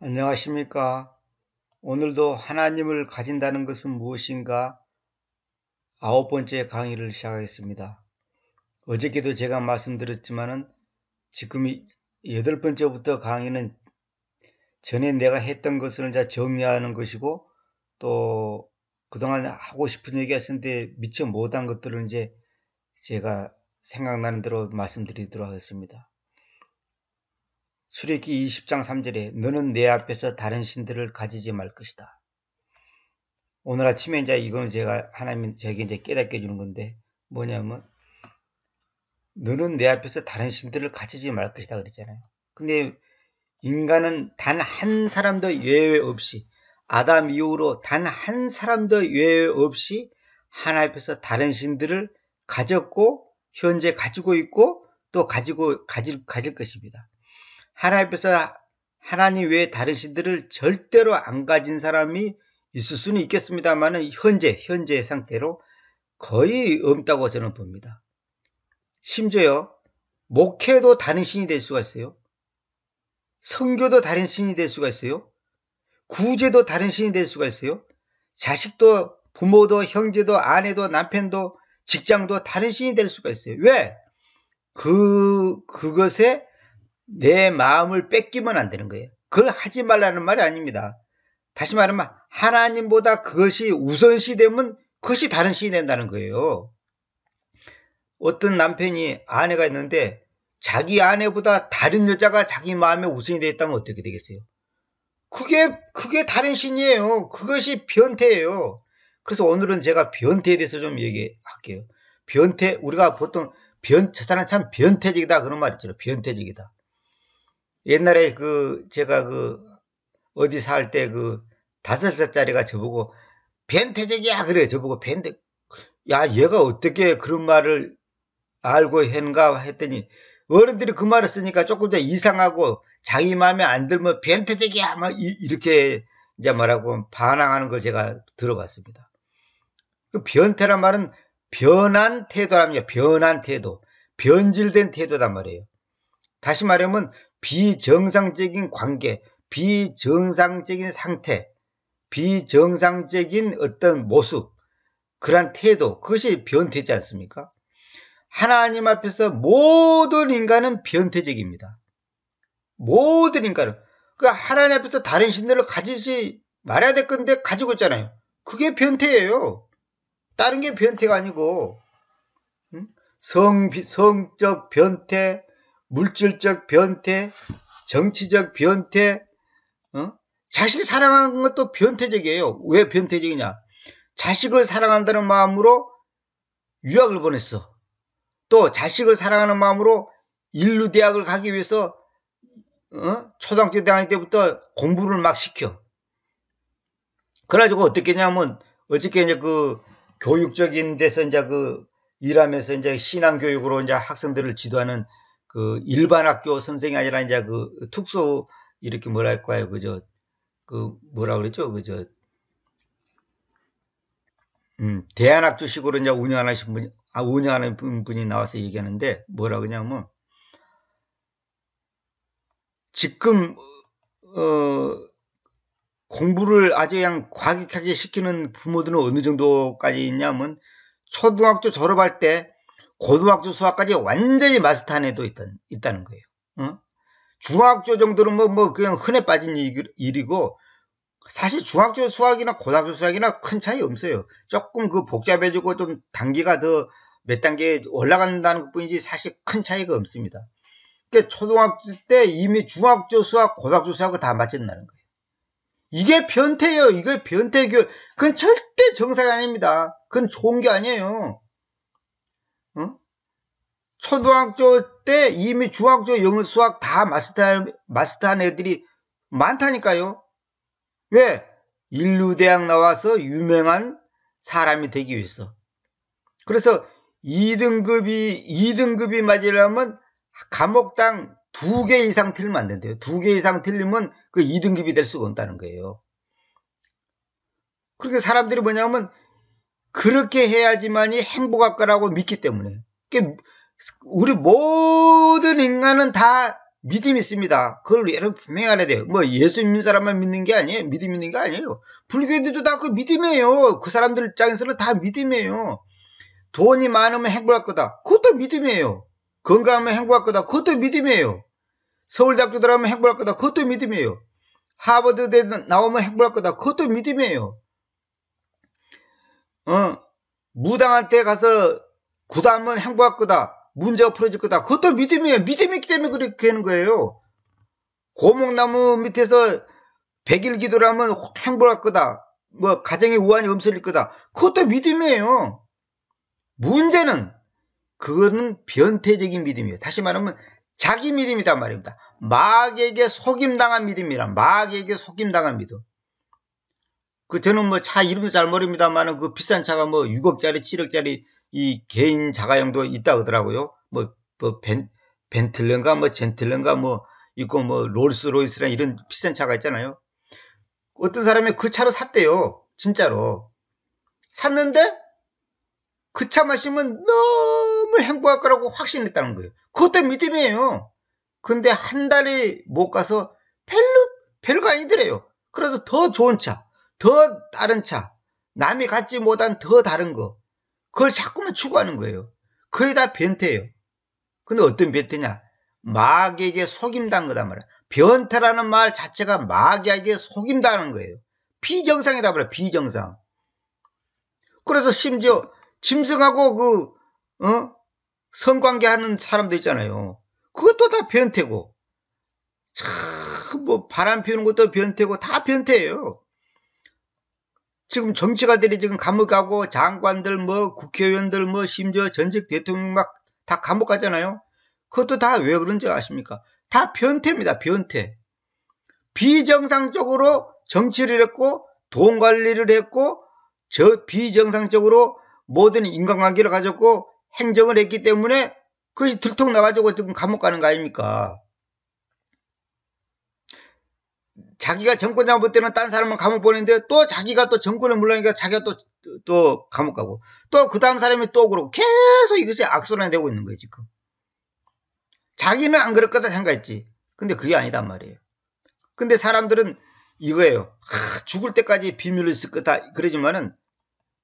안녕하십니까. 오늘도 하나님을 가진다는 것은 무엇인가? 9번째 강의를 시작하겠습니다. 어저께도 제가 말씀드렸지만은 지금 8번째부터 강의는 전에 내가 했던 것을 이제 정리하는 것이고, 또 그동안 하고 싶은 얘기가 있었는데 미처 못한 것들을 이제 제가 생각나는 대로 말씀드리도록 하겠습니다. 출애굽기 20장 3절에 너는 내 앞에서 다른 신들을 가지지 말 것이다. 오늘 아침에 이제 이거는 제가 하나님 제게 이제 깨닫게 해주는 건데, 뭐냐면 너는 내 앞에서 다른 신들을 가지지 말 것이다 그랬잖아요. 근데 인간은 단 한 사람도 예외 없이, 아담 이후로 단 한 사람도 예외 없이 하나님 앞에서 다른 신들을 가졌고 현재 가지고 있고 또 가질 것입니다. 하나님 앞에서 하나님 외에 다른 신들을 절대로 안 가진 사람이 있을 수는 있겠습니다만 현재 상태로 거의 없다고 저는 봅니다. 심지어 목회도 다른 신이 될 수가 있어요. 선교도 다른 신이 될 수가 있어요. 구제도 다른 신이 될 수가 있어요. 자식도 부모도 형제도 아내도 남편도 직장도 다른 신이 될 수가 있어요. 왜? 그것에 내 마음을 뺏기면 안 되는 거예요. 그걸 하지 말라는 말이 아닙니다. 다시 말하면 하나님보다 그것이 우선시 되면 그것이 다른 신이 된다는 거예요. 어떤 남편이 아내가 있는데 자기 아내보다 다른 여자가 자기 마음에 우선이 되었다면 어떻게 되겠어요? 그게 다른 신이에요. 그것이 변태예요. 그래서 오늘은 제가 변태에 대해서 좀 얘기할게요. 변태, 우리가 보통 저 사람 참 변태적이다 그런 말 있죠. 변태적이다. 옛날에 제가 어디 살 때 5살짜리가 저보고 변태적이야 그래. 저보고 야 얘가 어떻게 그런 말을 알고 했는가 했더니 어른들이 그 말을 쓰니까 조금 더 이상하고 자기 마음에 안 들면 변태적이야 막 이렇게 이제 뭐라고 반항하는 걸 제가 들어봤습니다. 그 변태란 말은 변한 태도랍니다. 변한 태도, 변질된 태도단 말이에요. 다시 말하면 비정상적인 관계, 비정상적인 상태, 비정상적인 어떤 모습, 그런 태도, 그것이 변태지 않습니까? 하나님 앞에서 모든 인간은 변태적입니다. 모든 인간은. 하나님 앞에서 다른 신들을 가지지 말아야 될 건데 가지고 있잖아요. 그게 변태예요. 다른 게 변태가 아니고, 성적 변태, 물질적 변태, 정치적 변태, 자식 사랑하는 것도 변태적이에요. 왜 변태적이냐? 자식을 사랑한다는 마음으로 유학을 보냈어. 또 자식을 사랑하는 마음으로 인류대학을 가기 위해서 초등학교 다닐 때부터 공부를 막 시켜. 그래가지고 어떻게 했냐면 어저께 이제 교육적인 데서 이제 일하면서 이제 신앙교육으로 이제 학생들을 지도하는 일반 학교 선생이 아니라 이제 특수 이렇게 뭐랄까요 뭐라 그랬죠 대안학교식으로 이제 운영하는 분이 나와서 얘기하는데 뭐라 그러냐면 지금 공부를 아주 그냥 과격하게 시키는 부모들은 어느 정도까지 있냐면 초등학교 졸업할 때 고등학교 수학까지 완전히 마스터한 애도 있다는 거예요. 중학교 정도는 그냥 흔해 빠진 일이고 사실 중학교 수학이나 고등학교 수학이나 큰 차이 없어요. 조금 복잡해지고 좀 단계가 더 몇 단계 올라간다는 것뿐이지 사실 큰 차이가 없습니다. 그러니까 초등학교 때 이미 중학교 수학, 고등학교 수학을 다 맞췄다는 거예요. 이게 변태예요. 이게 변태교육. 그건 절대 정상이 아닙니다. 그건 좋은 게 아니에요. 초등학교 때 이미 중학교 영어 수학 다 마스터한 애들이 많다니까요. 왜? 인류대학 나와서 유명한 사람이 되기 위해서. 그래서 2등급이 맞으려면 과목당 2개 이상 틀리면 안 된대요. 2개 이상 틀리면 2등급이 될 수가 없다는 거예요. 그렇게 사람들이 뭐냐면 그렇게 해야지만이 행복할 거라고 믿기 때문에. 우리 모든 인간은 다 믿음이 있습니다. 그걸 여러분 분명히 알아야 돼요. 뭐 예수 믿는 사람만 믿는 게 아니에요. 믿음 있는 게 아니에요. 불교인들도 다 그 믿음이에요. 그 사람들 입장에서는 다 믿음이에요. 돈이 많으면 행복할 거다. 그것도 믿음이에요. 건강하면 행복할 거다. 그것도 믿음이에요. 서울대학교 들어가면 행복할 거다. 그것도 믿음이에요. 하버드대 나오면 행복할 거다. 그것도 믿음이에요. 무당한테 가서 구다하면 행복할 거다. 문제가 풀어질 거다. 그것도 믿음이에요. 믿음이 있기 때문에 그렇게 하는 거예요. 고목나무 밑에서 100일 기도를 하면 행복할 거다. 뭐 가정에 우환이 없어질 거다. 그것도 믿음이에요. 문제는 그거는 변태적인 믿음이에요. 다시 말하면 자기 믿음이란 말입니다. 마귀에게 속임당한 믿음이라. 마귀에게 속임당한 믿음. 저는 뭐 차 이름도 잘 모릅니다만 그 비싼 차가 뭐 6억짜리 7억짜리 이 개인 자가용도 있다 그러더라고요. 뭐 벤틀레인가 뭐 젠틀레인가 뭐 있고 뭐 롤스로이스랑 이런 비싼 차가 있잖아요. 어떤 사람이 그 차로 샀대요. 진짜로. 샀는데 그 차 마시면 너무 행복할 거라고 확신했다는 거예요. 그것도 믿음이에요. 근데 한 달이 못 가서 별거 아니더래요. 그래서 더 좋은 차, 더 다른 차, 남이 갖지 못한 더 다른 거, 그걸 자꾸만 추구하는 거예요. 그게 다 변태예요. 근데 어떤 변태냐? 마귀에게 속임당한 거단 말이야. 변태라는 말 자체가 마귀에게 속임당하는 거예요. 비정상이다 말이야. 비정상. 그래서 심지어 짐승하고 성관계하는 사람도 있잖아요. 그것도 다 변태고, 참 뭐 바람 피우는 것도 변태고 다 변태예요. 지금 정치가들이 지금 감옥 가고 장관들 뭐 국회의원들 뭐 심지어 전직 대통령 막 다 감옥 가잖아요. 그것도 다 왜 그런지 아십니까? 다 변태입니다. 변태. 비정상적으로 정치를 했고 돈 관리를 했고 비정상적으로 모든 인간관계를 가졌고 행정을 했기 때문에 그것이 들통나가지고 지금 감옥 가는 거 아닙니까? 자기가 정권 잡을 때는 딴 사람은 감옥 보내는데 또 자기가 또 정권을 물러니까 자기가 또 감옥 가고 또 그 다음 사람이 또 그러고 계속 이것이 악순환이 되고 있는 거예요 지금. 자기는 안 그럴 거다 생각했지. 근데 그게 아니단 말이에요. 근데 사람들은 이거예요. 죽을 때까지 비밀을 있을 거다 그러지만은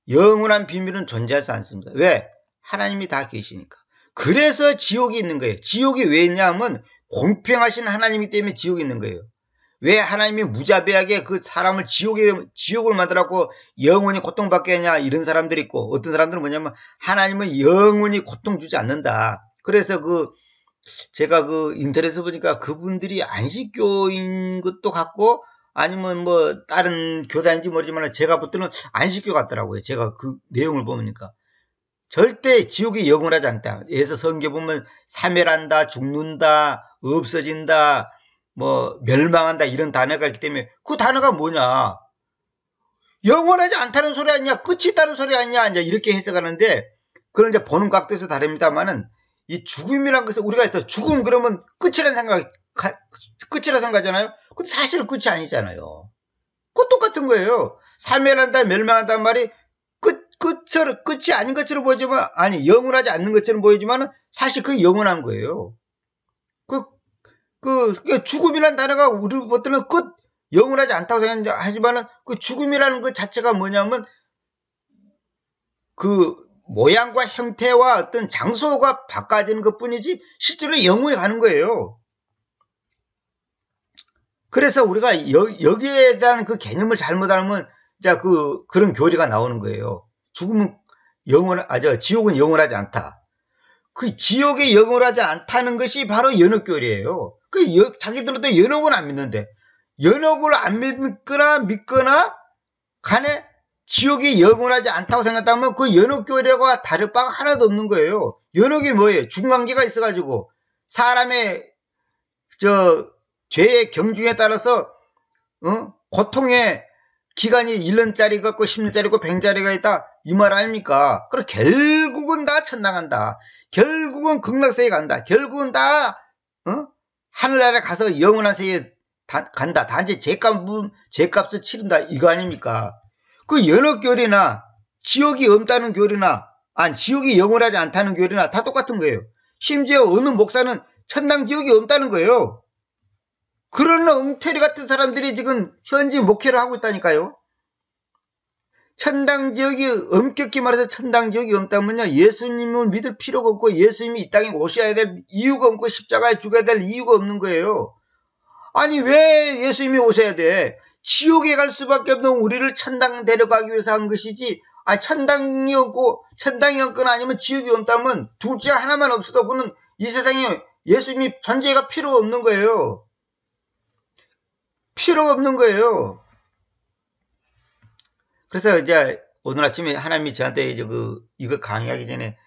영원한 비밀은 존재하지 않습니다. 왜? 하나님이 다 계시니까. 그래서 지옥이 있는 거예요. 지옥이 왜 있냐면 공평하신 하나님이기 때문에 지옥이 있는 거예요. 왜 하나님이 무자비하게 그 사람을 지옥을 만들었고 영원히 고통받게 하냐 이런 사람들이 있고 어떤 사람들은 뭐냐면 하나님은 영원히 고통 주지 않는다. 그래서 제가 인터넷에 보니까 그분들이 안식교인 것도 같고 아니면 뭐 다른 교단인지 모르지만 제가 볼 때는 안식교 같더라고요. 제가 그 내용을 보니까. 절대 지옥이 영원하지 않다. 예서 성경 보면 사멸한다, 죽는다, 없어진다, 뭐 멸망한다 이런 단어가 있기 때문에 그 단어가 뭐냐? 영원하지 않다는 소리 아니냐? 끝이 있다는 소리 아니냐? 이제 이렇게 해석하는데 그런 이제 보는 각도에서 다릅니다만은 이 죽음이란 것은 우리가 죽음 그러면 끝이라는 생각하잖아요. 근데 사실은 끝이 아니잖아요. 그거 똑같은 거예요. 사멸한다, 멸망한다는 말이 끝이 아닌 것처럼 보이지만, 아니, 영원하지 않는 것처럼 보이지만, 사실 그게 영원한 거예요. 죽음이라는 단어가 우리 볼 때는 영원하지 않다고 생각하지만, 그 죽음이라는 것 자체가 뭐냐면, 그 모양과 형태와 어떤 장소가 바꿔지는 것 뿐이지, 실제로 영원히 가는 거예요. 그래서 우리가 여기에 대한 그 개념을 잘못 알면, 자, 그런 교리가 나오는 거예요. 죽음은 지옥은 영원하지 않다. 그 지옥이 영원하지 않다는 것이 바로 연옥교리예요. 자기들도 연옥은 안 믿는데, 연옥을 안 믿거나 간에 지옥이 영원하지 않다고 생각하면 그 연옥교리와 다를 바가 하나도 없는 거예요. 연옥이 뭐예요? 중간계가 있어가지고, 사람의, 죄의 경중에 따라서, 고통의 기간이 1년짜리 같고 10년짜리 있고 100년짜리가 있다. 이 말 아닙니까? 그럼 결국은 다 천당한다. 결국은 극락세계 간다. 결국은 다 하늘나라에 가서 영원한 세계에 간다. 단지 죄값을 치른다. 이거 아닙니까? 그 연옥교리나 지옥이 없다는 교리나 지옥이 영원하지 않다는 교리나 다 똑같은 거예요. 심지어 어느 목사는 천당 지옥이 없다는 거예요. 그런 엉터리 같은 사람들이 지금 현지 목회를 하고 있다니까요. 천당 지옥이, 엄격히 말해서 천당 지옥이 없다면요, 예수님을 믿을 필요가 없고 예수님이 이 땅에 오셔야 될 이유가 없고 십자가에 죽어야 될 이유가 없는 거예요. 아니, 왜 예수님이 오셔야 돼? 지옥에 갈 수밖에 없는 우리를 천당 데려가기 위해서 한 것이지, 천당이 없고 천당이 없거나 아니면 지옥이 없다면 둘 중 하나만 없어도 그는 이 세상에 예수님이 존재가 필요가 없는 거예요. 필요가 없는 거예요. 그래서 이제 오늘 아침에 하나님이 저한테 이제 이거 강의하기 전에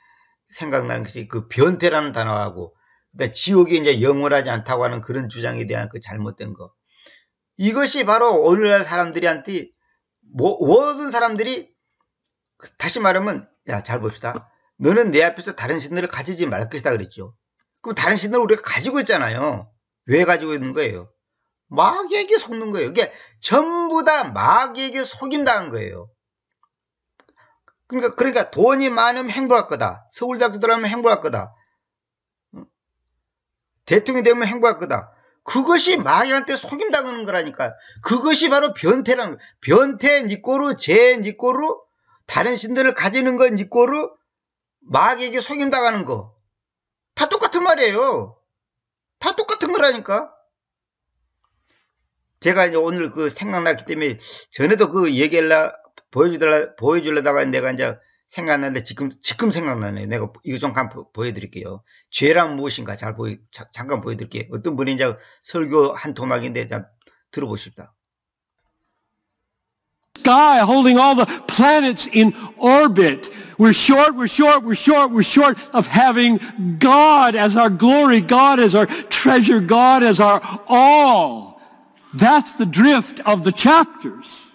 생각나는 것이 그 변태라는 단어하고, 그다음에 지옥이 이제 영원하지 않다고 하는 그런 주장에 대한 그 잘못된 거. 이것이 바로 오늘날 사람들한테, 모든 사람들이, 다시 말하면, 야, 잘 봅시다. 너는 내 앞에서 다른 신들을 가지지 말 것이다 그랬죠. 그럼 다른 신들을 우리가 가지고 있잖아요. 왜 가지고 있는 거예요? 마귀에게 속는 거예요. 이게 전부 다 마귀에게 속임당한 거예요. 그러니까 돈이 많으면 행복할 거다. 서울대학교 들어가면 행복할 거다. 대통령이 되면 행복할 거다. 그것이 마귀한테 속임당하는 거라니까. 그것이 바로 변태라는 거예요. 변태 니꼬르, 제 니꼬르, 다른 신들을 가지는 건 니꼬르, 마귀에게 속임당하는 거. 다 똑같은 말이에요. 다 똑같은 거라니까. 제가 이제 오늘 생각났기 때문에 전에도 보여주려다가 내가 이제 생각났는데 지금 생각나네요. 내가 이거 좀 보여드릴게요. 죄란 무엇인가 잠깐 보여드릴게요. 어떤 분이 이제 설교 한 토막인데 들어보십시다. Sky holding all the planets in orbit. We're short of having God as our glory, God as our treasure, God as our all. That's the drift of the chapters.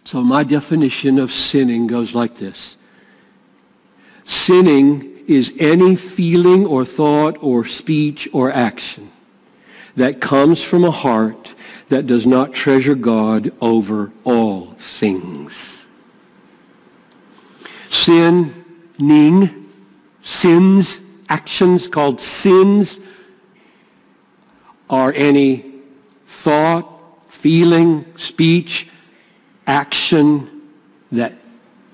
So my definition of sinning goes like this. Sinning is any feeling or thought or speech or action that comes from a heart that does not treasure God over all things. Sinning, sins, actions called sins, are any thought, feeling, speech, action that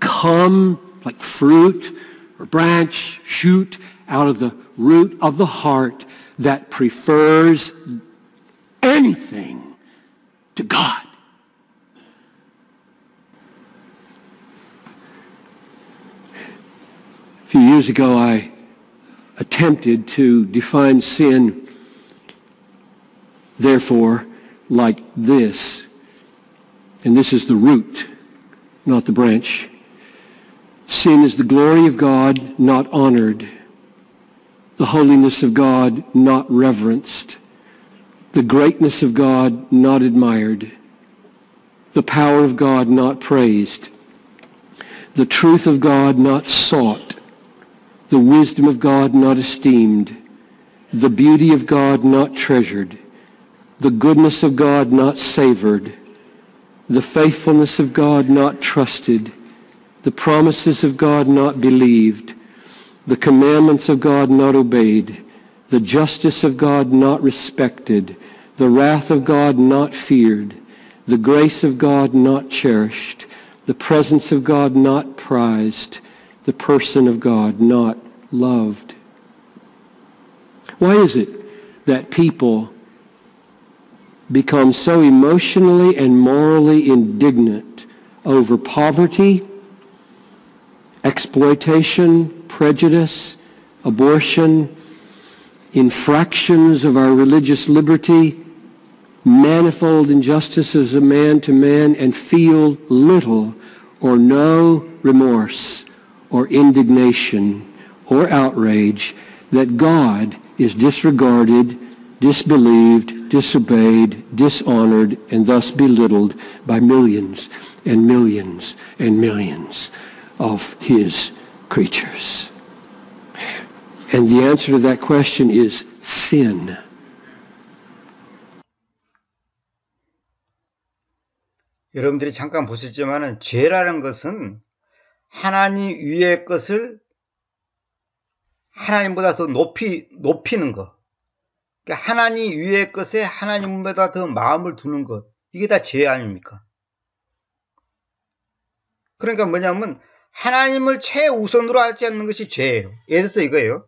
come like fruit or branch, shoot out of the root of the heart that prefers anything to God. A few years ago, I attempted to define sin, therefore, like this. And this is the root, not the branch. Sin is the glory of God not honored, the holiness of God not reverenced, the greatness of God not admired, the power of God not praised, the truth of God not sought, the wisdom of God not esteemed, the beauty of God not treasured, the goodness of God not savored, the faithfulness of God not trusted, the promises of God not believed, the commandments of God not obeyed, the justice of God not respected, the wrath of God not feared, the grace of God not cherished, the presence of God not prized, the person of God not loved. Why is it that people become so emotionally and morally indignant over poverty, exploitation, prejudice, abortion, infractions of our religious liberty, manifold injustices of man to man, and feel little or no remorse or indignation or outrage that God is disregarded, disbelieved, disobeyed, dishonored, and thus belittled by millions and millions and millions of his creatures? And the answer to that question is sin. 여러분들이 잠깐 보셨지만은 죄라는 것은 하나님 위의 것을 하나님보다 더 높이는 것. 그러니까 하나님 위의 것에 하나님보다 더 마음을 두는 것. 이게 다 죄 아닙니까? 그러니까 뭐냐면 하나님을 최우선으로 하지 않는 것이 죄예요. 예를 들어서 이거예요.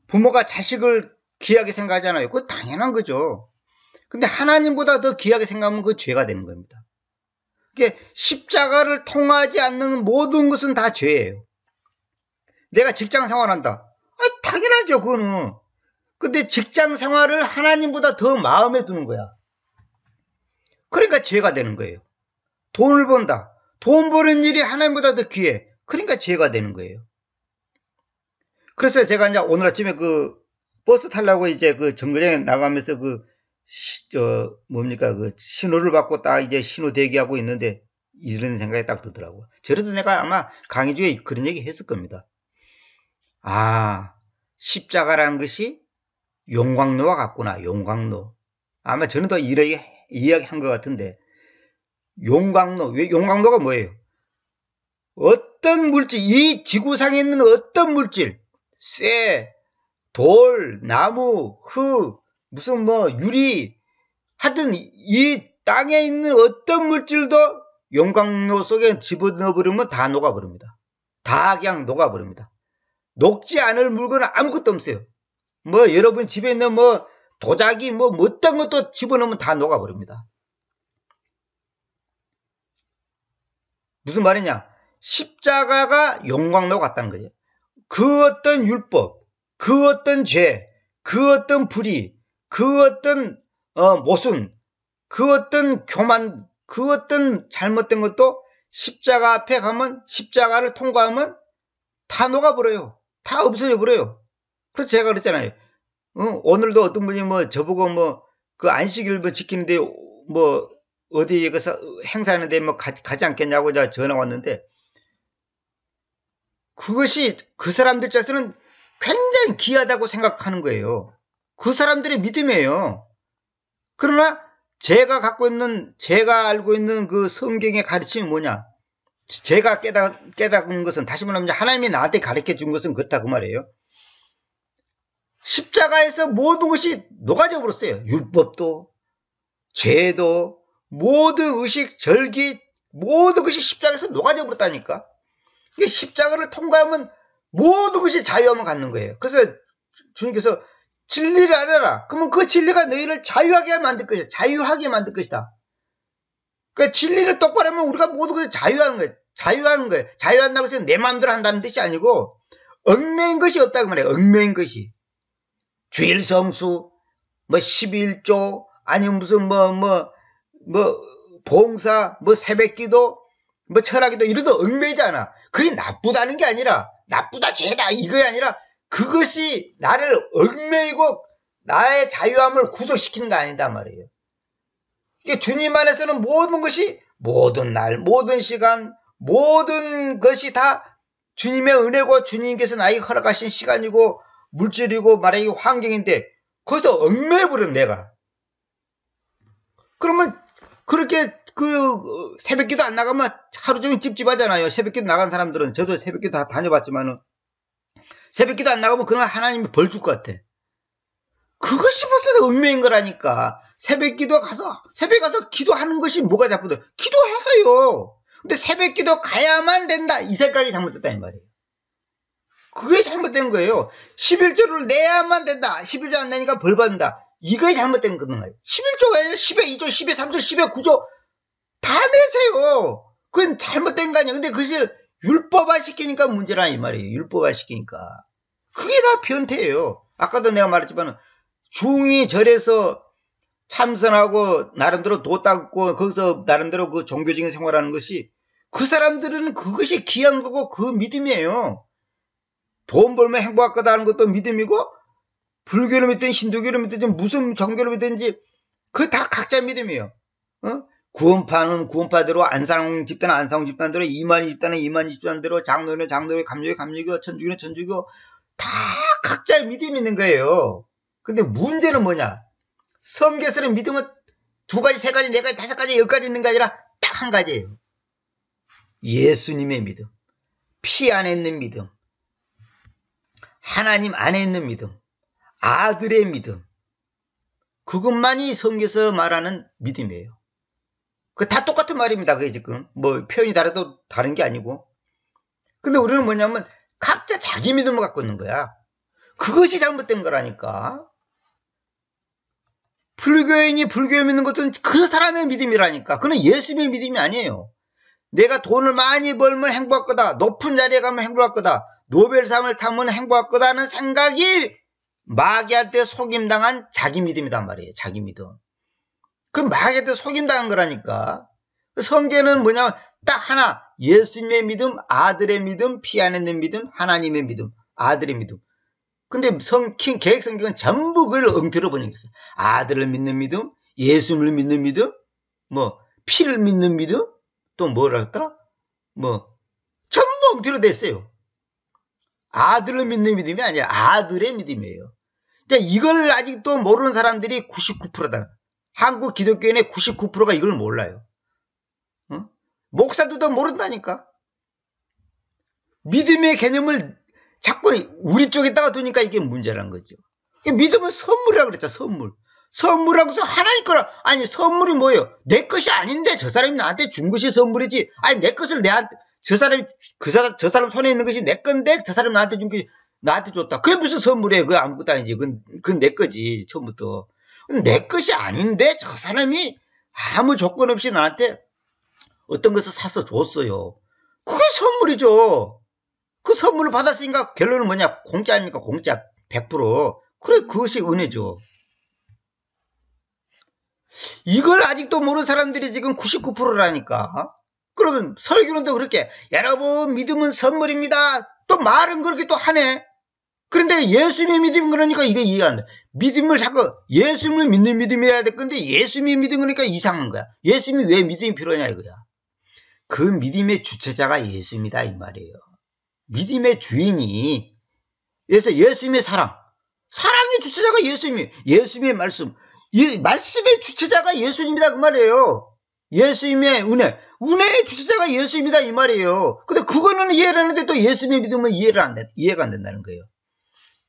부모가 자식을 귀하게 생각하잖아요. 그거 당연한 거죠. 근데 하나님보다 더 귀하게 생각하면 그 죄가 되는 겁니다. 그게 십자가를 통하지 않는 모든 것은 다 죄예요. 내가 직장 생활한다. 당연하죠, 그거는. 근데 직장 생활을 하나님보다 더 마음에 두는 거야. 그러니까 죄가 되는 거예요. 돈을 번다. 돈 버는 일이 하나님보다 더 귀해. 그러니까 죄가 되는 거예요. 그래서 제가 이제 오늘 아침에 그 버스 타려고 이제 그 정거장에 나가면서 그 신호를 받고 딱 이제 신호 대기하고 있는데 이런 생각이 딱 들더라고요. 저래도 내가 아마 강의 중에 그런 얘기 했을 겁니다. 아, 십자가라는 것이 용광로와 같구나. 용광로. 아마 저는 더 이렇게 이야기한 것 같은데 용광로. 용광로가 뭐예요? 어떤 물질, 이 지구상에 있는 어떤 물질, 쇠, 돌, 나무, 흙, 무슨 유리, 하여튼 이 땅에 있는 어떤 물질도 용광로 속에 집어넣어버리면 다 녹아버립니다. 다 그냥 녹아버립니다. 녹지 않을 물건은 아무것도 없어요. 여러분 집에 있는 도자기 어떤 것도 집어넣으면 다 녹아버립니다. 무슨 말이냐? 십자가가 용광로 같다는 거죠. 그 어떤 율법, 그 어떤 죄, 그 어떤 불의, 그 어떤 모순, 그 어떤 교만, 그 어떤 잘못된 것도 십자가 앞에 가면, 십자가를 통과하면 다 녹아버려요. 다 없어져버려요. 그래서 제가 그랬잖아요. 오늘도 어떤 분이 저보고 그 안식일 지키는데 어디에 가서 행사하는데 가지 않겠냐고 전화 왔는데, 그것이 그 사람들 입장에서는 굉장히 귀하다고 생각하는 거예요. 그 사람들의 믿음이에요. 그러나 제가 알고 있는 그 성경의 가르침이 뭐냐? 제가 깨닫은 것은, 다시 말하면 하나님이 나한테 가르쳐 준 것은 그렇다 그 말이에요. 십자가에서 모든 것이 녹아져 버렸어요. 율법도, 죄도, 모든 의식, 절기, 모든 것이 십자가에서 녹아져 버렸다니까. 이게 십자가를 통과하면 모든 것이 자유함을 갖는 거예요. 그래서 주님께서 진리를 알아라. 그러면 그 진리가 너희를 자유하게 만들 것이다. 자유하게 만들 것이다. 그러니까 진리를 똑바로 하면 우리가 모든 것을 자유하는 거예요. 자유하는 거예요. 자유한다고 해서 내 마음대로 한다는 뜻이 아니고 얽매인 것이 없다고 말해요. 얽매인 것이. 주일 성수, 11조, 아니면 무슨 봉사, 새벽기도, 철학기도 이래도 얽매이지 않아. 그게 나쁘다는 게 아니라, 나쁘다, 죄다, 이거이 아니라, 그것이 나를 얽매이고 나의 자유함을 구속시키는 거 아니다 말이에요. 이게 주님 안에서는 모든 것이, 모든 날, 모든 시간, 모든 것이 다 주님의 은혜고 주님께서 나에게 허락하신 시간이고 물질이고 말하기 환경인데 거기서 얽매여버린 내가. 그러면 그렇게 새벽기도 안 나가면 하루 종일 찝찝하잖아요. 새벽기도 나간 사람들은, 저도 새벽기도 다 다녀봤지만은 새벽기도 안 나가면 그날 하나님이 벌 줄 것 같아. 그것이 벌써 얽매인 거라니까. 새벽에 가서 기도하는 것이 뭐가 자꾸도 기도하세요. 근데 새벽기도 가야만 된다, 이 생각이 잘못됐다 이 말이에요. 그게 잘못된 거예요. 11조를 내야만 된다. 11조 안 내니까 벌 받는다. 이거에 잘못된 거예요. 11조가 아니라 10의 2조, 10의 3조, 10의 9조 다 내세요. 그건 잘못된 거 아니에요. 근데 그것을 율법화 시키니까 문제라 이 말이에요. 율법화 시키니까. 그게 다 변태예요. 아까도 내가 말했지만 중이 절에서 참선하고 나름대로 도 닦고 거기서 나름대로 그 종교적인 생활하는 것이, 그 사람들은 그것이 귀한 거고 그 믿음이에요. 돈 벌면 행복할 거다 하는 것도 믿음이고, 불교를 믿든 힌두교를 믿든 무슨 종교를 믿든지 그 다 각자 믿음이에요. 구원파는 구원파대로, 안상 집단은 안상 집단대로, 이만희 집단은 이만희 집단대로, 장로는 장로교, 감리교 감리교, 천주교는 천주교, 다 각자의 믿음이 있는 거예요. 근데 문제는 뭐냐? 성경에서는 믿음은 2가지, 3가지, 4가지, 5가지, 10가지 있는 게 아니라 딱 한 가지예요. 예수님의 믿음, 피 안에 있는 믿음, 하나님 안에 있는 믿음, 아들의 믿음, 그것만이 성경에서 말하는 믿음이에요. 그 다 똑같은 말입니다. 그게 지금 뭐 표현이 다르도 다른 게 아니고. 근데 우리는 뭐냐면 각자 자기 믿음을 갖고 있는 거야. 그것이 잘못된 거라니까. 불교인이 불교에 믿는 것은 그 사람의 믿음이라니까. 그건 예수님의 믿음이 아니에요. 내가 돈을 많이 벌면 행복할 거다. 높은 자리에 가면 행복할 거다. 노벨상을 타면 행복할 거다 하는 생각이 마귀한테 속임당한 자기 믿음이란 말이에요. 자기 믿음. 그 마귀한테 속임당한 거라니까. 성경은 뭐냐, 딱 하나. 예수님의 믿음, 아들의 믿음, 피 안에 있는 믿음, 하나님의 믿음, 아들의 믿음. 근데 계획 성경은 전부 그걸 엉터러 번역했어요. 아들을 믿는 믿음, 예수님을 믿는 믿음, 뭐 피를 믿는 믿음, 또 뭐라 했더라? 뭐 전부 엉터러 됐어요. 아들을 믿는 믿음이 아니라 아들의 믿음이에요. 이걸 아직도 모르는 사람들이 99%다. 한국 기독교인의 99%가 이걸 몰라요. 어? 목사들도 모른다니까. 믿음의 개념을 자꾸 우리 쪽에다가 두니까 이게 문제란 거죠. 믿음은 선물이라고 그랬죠. 선물. 선물하고서 하나님 거라. 아니 선물이 뭐예요? 내 것이 아닌데 저 사람이 나한테 준 것이 선물이지. 아니 내 것을 내한테 저 사람 손에 있는 것이 내 건데 저 사람이 나한테 준 것이 나한테 줬다. 그게 무슨 선물이에요? 그게 아무것도 아니지. 그건 내 거지 처음부터. 내 것이 아닌데 저 사람이 아무 조건 없이 나한테 어떤 것을 사서 줬어요. 그게 선물이죠. 그 선물을 받았으니까 결론은 뭐냐? 공짜 아닙니까? 공짜 100%. 그래 그것이 은혜죠. 이걸 아직도 모르는 사람들이 지금 99%라니까. 그러면 설교는도 그렇게 여러분 믿음은 선물입니다. 또 말은 그렇게 또 하네. 그런데 예수님의 믿음 그러니까 이게 이해가 안 돼. 믿음을 자꾸 예수님을 믿는 믿음이어야 될 건데 예수님의 믿음 그러니까 이상한 거야. 예수님이 왜 믿음이 필요하냐 이거야. 그 믿음의 주체자가 예수입니다 이 말이에요. 믿음의 주인이 그래서 예수님의 사랑의 주체자가 예수님의 말씀, 이 말씀의 주체자가 예수님이다 그 말이에요. 예수님의 은혜의 주체자가 예수입니다 이 말이에요. 근데 그거는 이해를 하는데 또 예수님의 믿음은 이해가 안 된다는 거예요.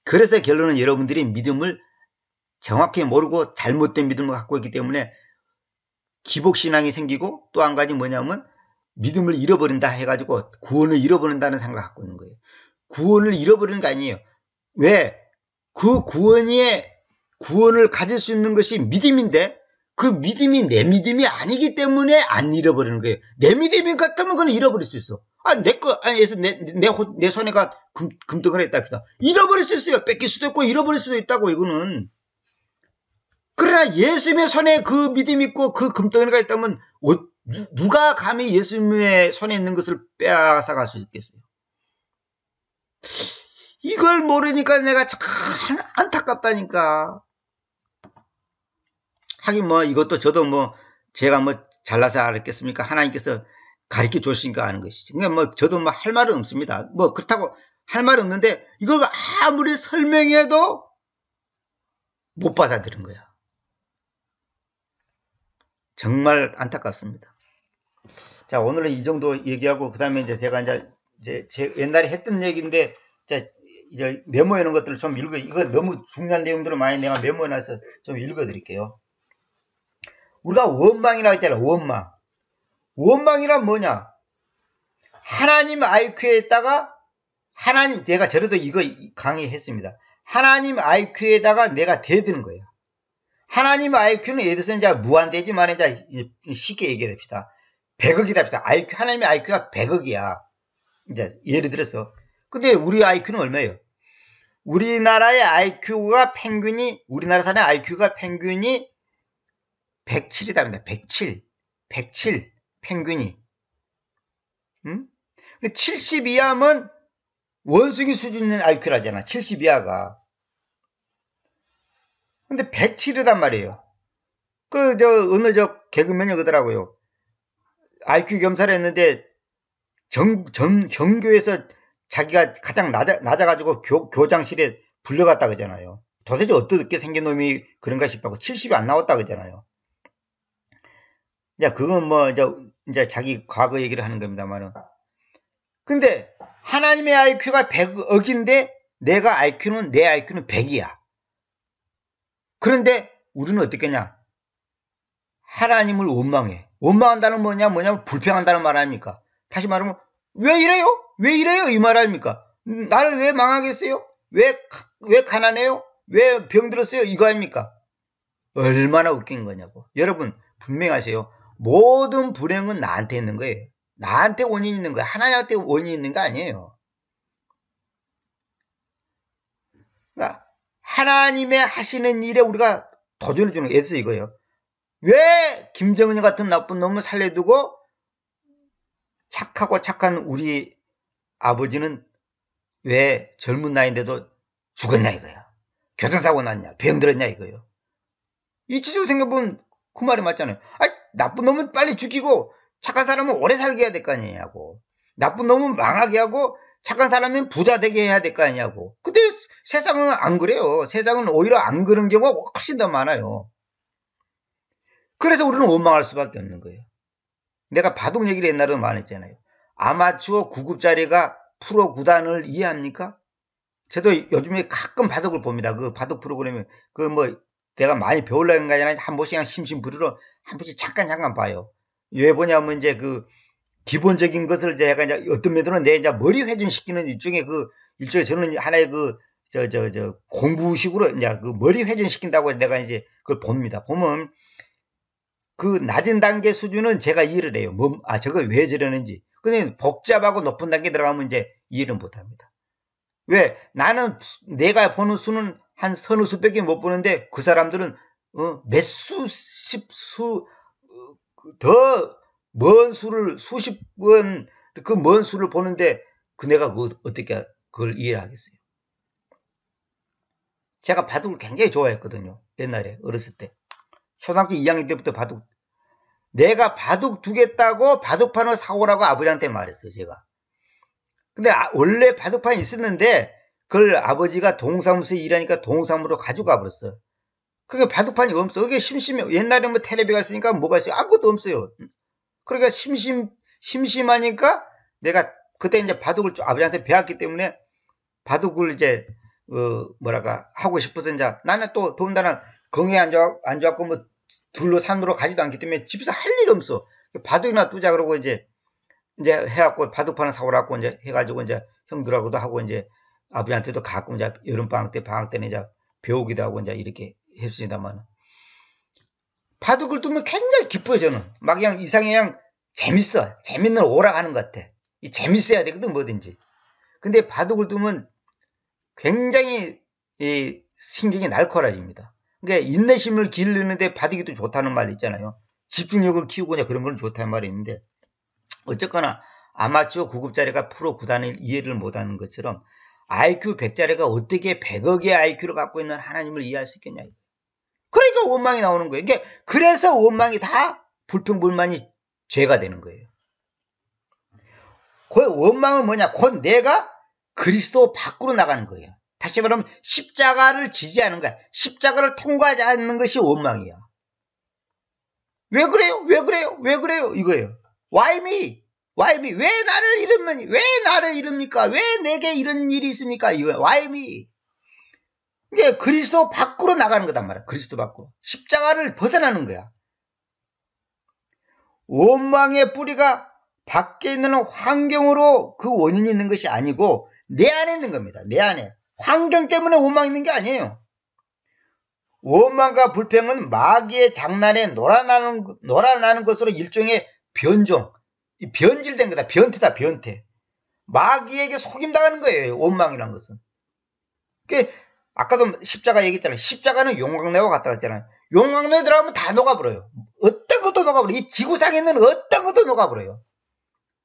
그래서 결론은 여러분들이 믿음을 정확히 모르고 잘못된 믿음을 갖고 있기 때문에 기복신앙이 생기고 또 한 가지 뭐냐면 믿음을 잃어버린다 해가지고 구원을 잃어버린다는 생각을 갖고 있는 거예요. 구원을 잃어버리는 거 아니에요. 왜? 그 구원을 가질 수 있는 것이 믿음인데 그 믿음이 내 믿음이 아니기 때문에 안 잃어버리는 거예요. 내 믿음이 같으면 그건 잃어버릴 수 있어. 내 손에가 금덩어리 있답니다. 잃어버릴 수 있어요. 뺏길 수도 있고 잃어버릴 수도 있다고 이거는. 그러나 예수님의 손에 그 믿음이 있고 그 금덩어리가 있다면 누가 감히 예수님의 손에 있는 것을 빼앗아갈 수 있겠어요? 이걸 모르니까 내가 참 안타깝다니까. 하긴 뭐 이것도 저도 뭐 제가 뭐 잘나서 알았겠습니까? 하나님께서 가르쳐 주시니까 아는 것이지. 그러니까 뭐 저도 뭐 할 말은 없습니다. 뭐 그렇다고 할 말은 없는데 이걸 아무리 설명해도 못 받아들인 거야. 정말 안타깝습니다. 자, 오늘은 이 정도 얘기하고 그다음에 이제 제가 이제 제 옛날에 했던 얘기인데 이제 메모해 놓은 것들을 좀 이거 너무 중요한 내용들을 많이 내가 메모해 놔서 좀 읽어 드릴게요. 우리가 원망이라고 했잖아요. 원망이란 뭐냐? 하나님 IQ에다가 제가 저래도 이거 강의했습니다. 하나님 IQ에다가 내가 대드는 거예요. 하나님 IQ는 예를 들어서 이제 무한대지만 이제 쉽게 얘기해 봅시다. 100억이다 합시다. 하나님의 IQ가 100억이야. 이제 예를 들어서. 근데 우리 IQ는 얼마예요? 우리나라 사람의 IQ가 평균이 107이답니다. 107 평균이. 70 이하면 원숭이 수준의 IQ라잖아. 70 이하가. 근데 107이란 말이에요. 어느 개그맨이 그러더라고요. IQ 검사를 했는데 전교에서 자기가 가장 낮아가지고 교장실에 불려갔다 그러잖아요. 도대체 어떻게 생긴 놈이 그런가 싶다고 70이 안 나왔다 그러잖아요. 그건 뭐 이제 자기 과거 얘기를 하는 겁니다만은. 근데 하나님의 IQ가 100억인데 내 IQ는 100이야. 그런데 우리는 어떻겠냐? 하나님을 원망해. 원망한다는 뭐냐면 불평한다는 말 아닙니까? 다시 말하면 왜 이래요? 왜 이래요? 이 말 아닙니까? 나를 왜 망하겠어요? 왜 가난해요? 왜 병들었어요? 이거 아닙니까? 얼마나 웃긴 거냐고. 여러분 분명히 아세요. 모든 불행은 나한테 있는 거예요. 나한테 원인이 있는 거예요. 하나님한테 원인이 있는 거 아니에요. 그러니까 하나님의 하시는 일에 우리가 도전을 주는 거예요. 이거예요. 왜 김정은 같은 나쁜 놈을 살려두고 착하고 착한 우리 아버지는 왜 젊은 나이인데도 죽었냐 이거야. 교통사고 났냐, 병들었냐 이거예요. 이치적으로 생각해보면 그 말이 맞잖아요. 나쁜 놈은 빨리 죽이고 착한 사람은 오래 살게 해야 될 거 아니냐고. 나쁜 놈은 망하게 하고 착한 사람은 부자 되게 해야 될 거 아니냐고. 근데 세상은 안 그래요. 세상은 오히려 안 그런 경우가 훨씬 더 많아요. 그래서 우리는 원망할 수밖에 없는 거예요. 내가 바둑 얘기를 옛날에도 많이 했잖아요. 아마추어 9급짜리가 프로 구단을 이해합니까? 저도 요즘에 가끔 바둑을 봅니다. 그 바둑 프로그램에 내가 많이 배우려는 거 아니라 한 번씩 심심부리로 한 번씩 잠깐 봐요. 왜 보냐면 이제 그 기본적인 것을 제가 이제 어떤 면으로는 내 이제 머리 회전시키는 일종의 저는 하나의 공부식으로 이제 그 머리 회전시킨다고 내가 이제 그걸 봅니다. 보면 그 낮은 단계 수준은 제가 이해를 해요. 저거 왜 저러는지. 근데 복잡하고 높은 단계 들어가면 이제 이해를 못 합니다. 왜? 나는 내가 보는 수는 한 서너 수밖에 못 보는데 그 사람들은 몇 더 먼 수를 수십 번 그 먼 수를 보는데 내가 어떻게 그걸 이해를 하겠어요? 제가 바둑을 굉장히 좋아했거든요. 옛날에 어렸을 때. 초등학교 2학년 때부터 내가 바둑 두겠다고 바둑판을 사오라고 아버지한테 말했어요. 제가. 근데 원래 바둑판이 있었는데 그걸 아버지가 동사무소에 일하니까 동사무소로 가져가 버렸어요. 그게 바둑판이 없어. 그게 심심해. 옛날에 텔레비가 있으니까 뭐가 있어요? 아무것도 없어요. 그러니까 심심하니까 내가 그때 이제 바둑을 아버지한테 배웠기 때문에 바둑을 이제 하고 싶어서 이제 나는 또 더군다나 경에 앉아갖고 둘로 산으로 가지도 않기 때문에 집에서 할 일이 없어. 바둑이나 두자 그러고 이제 해갖고 바둑판을 사오라고 이제 해가지고 이제 형들하고도 하고 이제 아버지한테도 가끔 이제 여름방학 때는 이제 배우기도 하고 이제 이렇게 했습니다만 바둑을 두면 굉장히 기뻐요. 저는 막 그냥 이상해 그냥 재밌어. 재밌는 오락하는 것 같아. 재밌어야 되거든 뭐든지. 근데 바둑을 두면 굉장히 신경이 날카로워집니다. 그러니까 인내심을 기르는데 바둑이 또 좋다는 말이 있잖아요. 집중력을 키우고 그런 건 좋다는 말이 있는데 어쨌거나 아마추어 9급짜리가 프로 구단을 이해를 못하는 것처럼 IQ 100짜리가 어떻게 100억의 IQ를 갖고 있는 하나님을 이해할 수 있겠냐. 그러니까 원망이 나오는 거예요. 그래서 원망이 다 불평불만이 죄가 되는 거예요. 그 원망은 뭐냐? 곧 내가 그리스도 밖으로 나가는 거예요. 다시 말하면 십자가를 지지하는 거야. 십자가를 통과하지 않는 것이 원망이야. 왜 그래요? 왜 그래요? 왜 그래요? 이거예요. Why me? Why me? 왜 나를 이릅니까? 왜 내게 이런 일이 있습니까? 이거예요. Why me? 이게 그리스도 밖으로 나가는 거단 말이야. 그리스도 밖으로. 십자가를 벗어나는 거야. 원망의 뿌리가 밖에 있는 환경으로 그 원인이 있는 것이 아니고 내 안에 있는 겁니다. 내 안에. 환경 때문에 원망이 있는 게 아니에요. 원망과 불평은 마귀의 장난에 놀아나는 것으로 일종의 변종, 변질된 거다. 변태다. 변태. 마귀에게 속임당하는 거예요. 원망이라는 것은. 아까도 십자가 얘기했잖아요. 십자가는 용광로와 같다 했잖아요. 용광로에 들어가면 다 녹아버려요. 어떤 것도 녹아버려요. 이 지구상에 있는 어떤 것도 녹아버려요.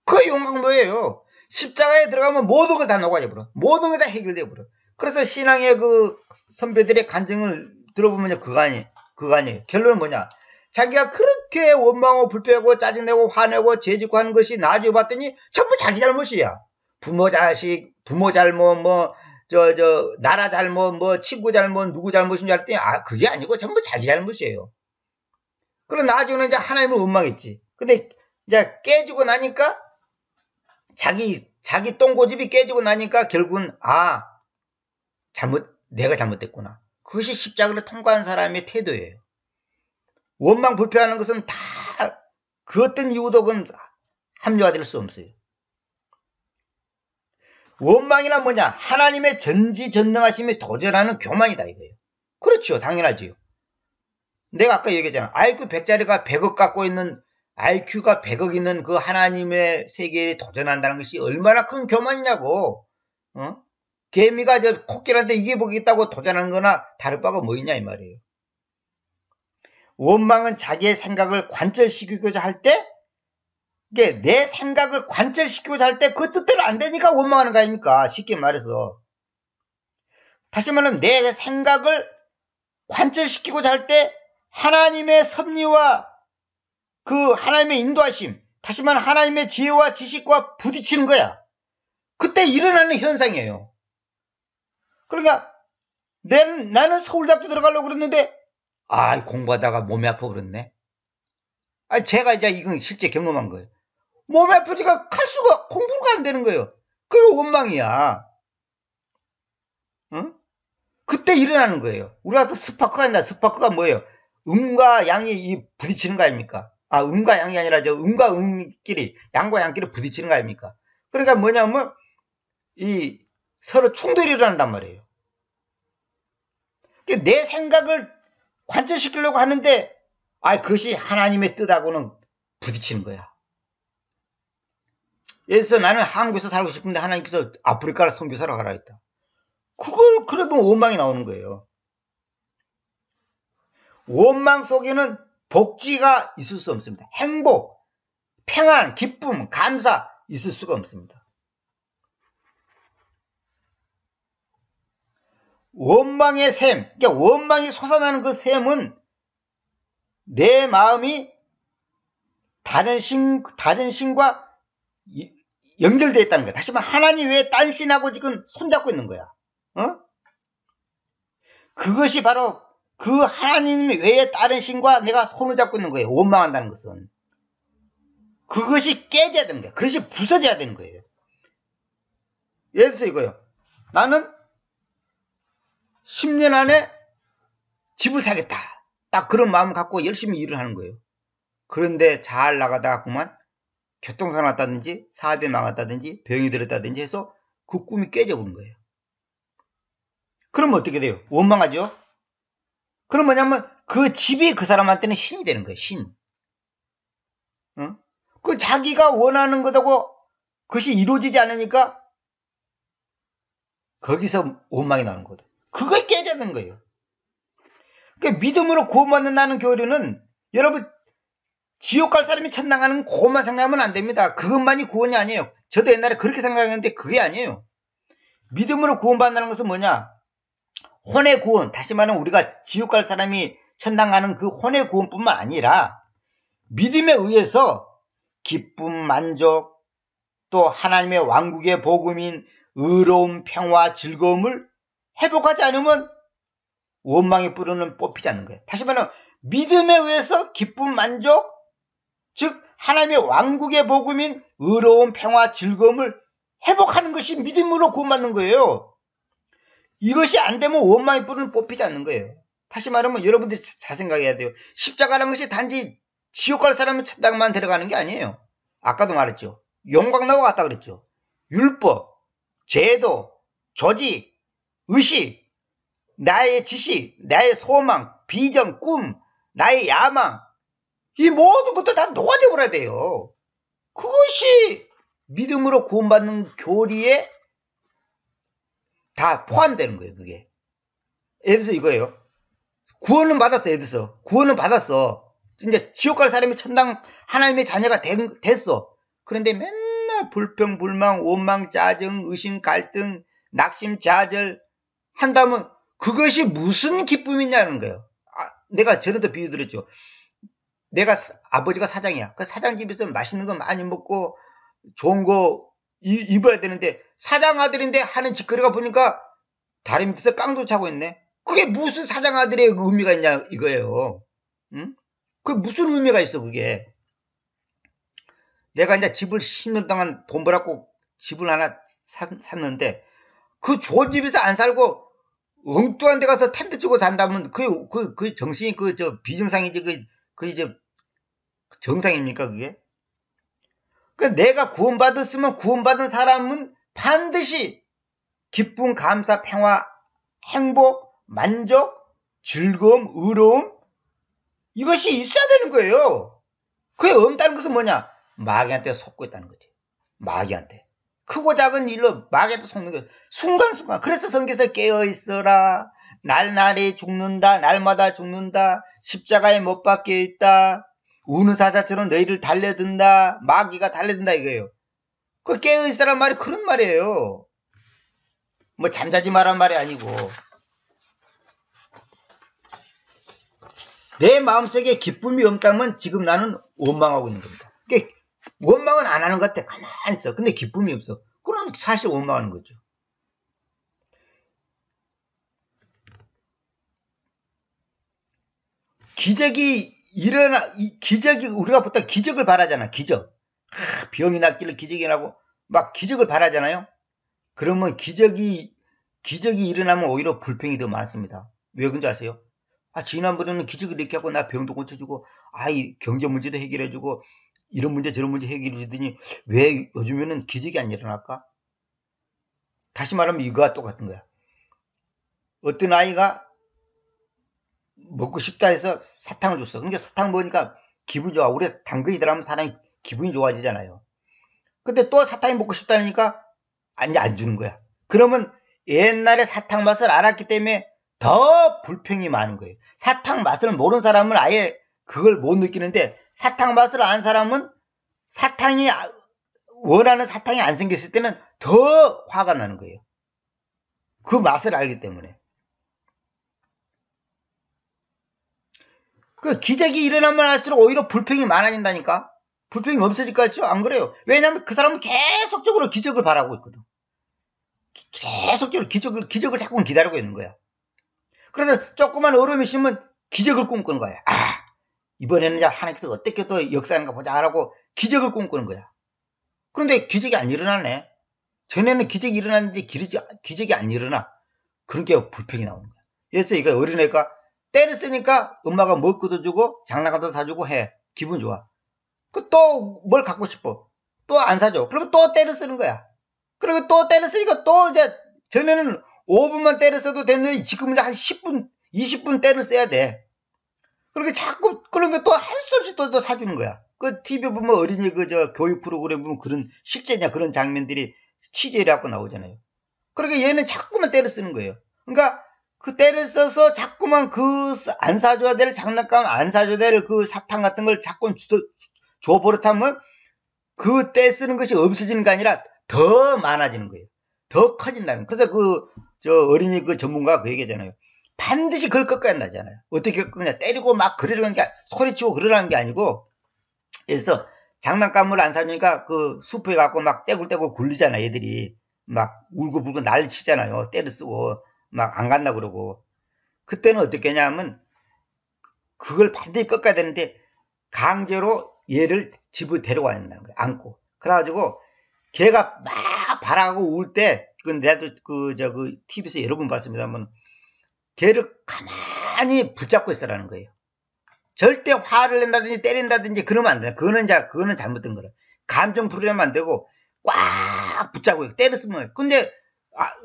그게 용광로예요. 십자가에 들어가면 모든 걸 다 녹아져버려. 모든 게 다 해결돼버려. 그래서 신앙의 그 선배들의 간증을 들어보면 그거 아니에요. 결론은 뭐냐? 자기가 그렇게 원망하고 불평하고 짜증내고 화내고 죄짓고 하는 것이 나중에 봤더니 전부 자기 잘못이야. 부모 잘못, 나라 잘못, 친구 잘못, 누구 잘못인 줄 알았더니, 그게 아니고 전부 자기 잘못이에요. 그럼 나중에는 이제 하나님을 원망했지. 근데 이제 깨지고 나니까, 자기 똥고집이 깨지고 나니까 결국은, 내가 잘못됐구나. 그것이 십자가를 통과한 사람의 태도예요. 원망 불평하는 것은 다 그 어떤 이유도 그건 합리화될 수 없어요. 원망이란 뭐냐? 하나님의 전지전능하심에 도전하는 교만이다 이거예요. 그렇죠. 당연하지요. 내가 아까 얘기했잖아. IQ 100짜리가 100억 갖고 있는, IQ가 100억 있는 그 하나님의 세계에 도전한다는 것이 얼마나 큰 교만이냐고. 개미가 저 코끼리한테 이겨보겠다고 도전하는 거나 다를 바가 뭐 있냐 이 말이에요. 원망은 자기의 생각을 관철시키고자 할 때, 이게 내 생각을 관철시키고자 할 때 그 뜻대로 안 되니까 원망하는 거 아닙니까? 쉽게 말해서. 다시 말하면 내 생각을 관철시키고자 할 때 하나님의 섭리와 그 하나님의 인도하심, 다시 말하면 하나님의 지혜와 지식과 부딪히는 거야. 그때 일어나는 현상이에요. 그러니까 나는 서울대학교 들어가려고 그랬는데 공부하다가 몸이 아파 버렸네. 제가 이제 이건 실제 경험한 거예요. 몸이 아프니까 공부가 안 되는 거예요. 그게 원망이야. 그때 일어나는 거예요. 우리가 또 스파크가 있나? 스파크가 뭐예요? 음과 양이 부딪히는 거 아닙니까? 음과 양이 아니라 음과 음끼리, 양과 양끼리 부딪히는 거 아닙니까? 그러니까 뭐냐면 서로 충돌이 일어난단 말이에요. 내 생각을 관철시키려고 하는데 그것이 하나님의 뜻하고는 부딪히는 거야. 예를 들어서 나는 한국에서 살고 싶은데 하나님께서 아프리카를 선교사로 가라 했다. 그러면 원망이 나오는 거예요. 원망 속에는 복지가 있을 수 없습니다. 행복, 평안, 기쁨, 감사 있을 수가 없습니다. 원망의 샘, 그러니까 원망이 솟아나는 그 샘은 내 마음이 다른 신과 연결되어 있다는 거야. 다시 말해 하나님 외에 딴 신하고 지금 손잡고 있는 거야. 그것이 바로 그 하나님 외에 다른 신과 내가 손을 잡고 있는 거예요. 원망한다는 것은. 그것이 깨져야 되는 거야. 그것이 부서져야 되는 거예요. 예를 들어서 이거요. 나는 10년 안에 집을 사겠다. 딱 그런 마음을 갖고 열심히 일을 하는 거예요. 그런데 잘 나가다가 그만 교통사고 났다든지 사업이 망했다든지 병이 들었다든지 해서 그 꿈이 깨져버린 거예요. 그러면 어떻게 돼요? 원망하죠? 그럼 뭐냐면 그 집이 그 사람한테는 신이 되는 거예요. 신. 그 자기가 원하는 거다고 그것이 이루어지지 않으니까 거기서 원망이 나는 거다. 그걸 깨져야 되는 거예요. 그러니까 믿음으로 구원받는다는 교리는 여러분 지옥 갈 사람이 천당 가는 그것만 생각하면 안 됩니다. 그것만이 구원이 아니에요. 저도 옛날에 그렇게 생각했는데 그게 아니에요. 믿음으로 구원받는다는 것은 뭐냐? 혼의 구원, 다시 말하면 우리가 지옥 갈 사람이 천당 가는 그 혼의 구원뿐만 아니라 믿음에 의해서 기쁨, 만족, 또 하나님의 왕국의 복음인 의로움, 평화, 즐거움을 회복하지 않으면 원망의 뿌리는 뽑히지 않는 거예요. 다시 말하면 믿음에 의해서 기쁨, 만족, 즉 하나님의 왕국의 복음인 의로움, 평화, 즐거움을 회복하는 것이 믿음으로 구원받는 거예요. 이것이 안 되면 원망의 뿌리는 뽑히지 않는 거예요. 다시 말하면 여러분들이 잘 생각해야 돼요. 십자가라는 것이 단지 지옥 갈 사람은 천당만 데려가는 게 아니에요. 아까도 말했죠. 용광로가 같다 그랬죠. 율법, 제도, 조직, 의식, 나의 지식, 나의 소망, 비전, 꿈, 나의 야망, 이 모든 것도 다 녹아져 버려야 돼요. 그것이 믿음으로 구원받는 교리에 다 포함되는 거예요. 그게. 예를 들어서 이거예요. 구원은 받았어. 예를 들어서 구원은 받았어. 이제 지옥 갈 사람이 천당 하나님의 자녀가 됐어. 그런데 맨날 불평, 불만, 원망, 짜증, 의심, 갈등, 낙심, 좌절 한다면 그것이 무슨 기쁨이냐는 거예요. 내가 전에도 비유 드렸죠. 아버지가 사장이야. 그 사장 집에서 맛있는 거 많이 먹고 좋은 거 입어야 되는데 사장 아들인데 하는 짓거리가 보니까 다리 밑에서 깡도 차고 있네. 그게 무슨 사장 아들의 의미가 있냐 이거예요. 응? 그게 무슨 의미가 있어 그게. 내가 이제 집을 10년 동안 돈 벌었고 집을 하나 샀는데 그 좋은 집에서 안 살고 엉뚱한 데 가서 텐트 치고 산다면 그 정신이 비정상이지 이제 정상입니까 그게? 그러니까 내가 구원받았으면 구원받은 사람은 반드시 기쁨, 감사, 평화, 행복, 만족, 즐거움, 의로움 이것이 있어야 되는 거예요. 그게 없다는 것은 뭐냐? 마귀한테 속고 있다는 거지. 마귀한테. 크고 작은 일로 마귀한테 속는 거예요. 순간순간. 그래서 성경에서 깨어있어라. 날날이 죽는다. 날마다 죽는다. 십자가에 못 박혀 있다. 우는 사자처럼 너희를 달래든다. 마귀가 달래든다 이거예요. 그 깨어있으란 말이 그런 말이에요. 뭐 잠자지 마란 말이 아니고. 내 마음속에 기쁨이 없다면 지금 나는 원망하고 있는 겁니다. 그러니까 원망은 안 하는 것 같아. 가만히 있어. 근데 기쁨이 없어. 그럼 사실 원망하는 거죠. 기적이 우리가 보통 기적을 바라잖아. 기적. 병이 낫기를 기적이 나고 막 기적을 바라잖아요. 그러면 기적이 일어나면 오히려 불평이 더 많습니다. 왜 그런지 아세요? 지난번에는 기적을 이렇게 하고 나 병도 고쳐주고 이 경제 문제도 해결해주고 이런 문제 저런 문제 해결해주더니 왜 요즘에는 기적이 안 일어날까? 다시 말하면 이거와 똑같은 거야. 어떤 아이가 먹고 싶다 해서 사탕을 줬어. 그러니까 사탕 먹으니까 기분이 좋아. 우리 당근이 들어가면 사람이 기분이 좋아지잖아요. 근데 또 사탕이 먹고 싶다니까 안 주는 거야. 그러면 옛날에 사탕 맛을 알았기 때문에 더 불평이 많은 거예요. 사탕 맛을 모르는 사람은 아예 그걸 못 느끼는데 사탕 맛을 아는 사람은 원하는 사탕이 안 생겼을 때는 더 화가 나는 거예요. 그 맛을 알기 때문에. 그 기적이 일어나면 할수록 오히려 불평이 많아진다니까. 불평이 없어질 것 같죠? 안 그래요. 왜냐하면 그 사람은 계속적으로 기적을 바라고 있거든. 계속적으로 기적을 자꾸 기다리고 있는 거야. 그래서 조그만 얼음이 있으면 기적을 꿈꾸는 거야. 이번에는 하나님께서 어떻게 또 역사하는가 보자 하라고 기적을 꿈꾸는 거야. 그런데 기적이 안 일어나네. 전에는 기적이 일어났는데 기적이 안 일어나. 그런 게 불평이 나오는 거야. 그래서 이거 어린애가 때를 쓰니까 엄마가 먹고도 주고 장난감도 사주고 해. 기분 좋아. 또 뭘 갖고 싶어. 또 안 사줘. 그러면 또 때를 쓰는 거야. 그리고 또 때를 쓰니까 또 이제 전에는 5분만 때를 써도 됐는데 지금은 한 10분, 20분 때를 써야 돼. 그렇게 자꾸 그런 거 또 할 수 없이 또 사주는 거야. 그 TV 보면 어린이 교육 프로그램 보면 그런 실제냐 그런 장면들이 취재를 하고 나오잖아요. 그러니까 얘는 자꾸만 때를 쓰는 거예요. 그러니까 그 때를 써서 자꾸만 안 사줘야 될 장난감, 안 사줘야 될 그 사탕 같은 걸 자꾸 줘 버릇하면 그 때 쓰는 것이 없어지는 게 아니라 더 많아지는 거예요. 더 커진다는 거예요. 그래서 어린이 전문가가 그 얘기하잖아요. 반드시 그걸 꺾어야 한다잖아요. 어떻게 꺾느냐. 때리고 막 그러려는 게, 소리치고 그러라는 게 아니고, 그래서 장난감을 안 사주니까 그 숲에 가고 막 떼굴떼굴 굴리잖아, 애들이. 막 울고불고 난리 치잖아요. 때를 쓰고, 막 안 간다 그러고. 그때는 어떻게 하냐면, 그걸 반드시 꺾어야 되는데, 강제로 얘를 집을 데려와야 된다는 거예요. 안고. 그래가지고, 걔가 막 바라고 울 때, 내가 TV에서 여러 번 봤습니다만, 걔를 가만히 붙잡고 있으라는 거예요. 절대 화를 낸다든지 때린다든지 그러면 안 돼. 그거는 잘못된 거라. 감정 풀이하면 안 되고, 꽉 붙잡고 있고, 때렸으면. 근데,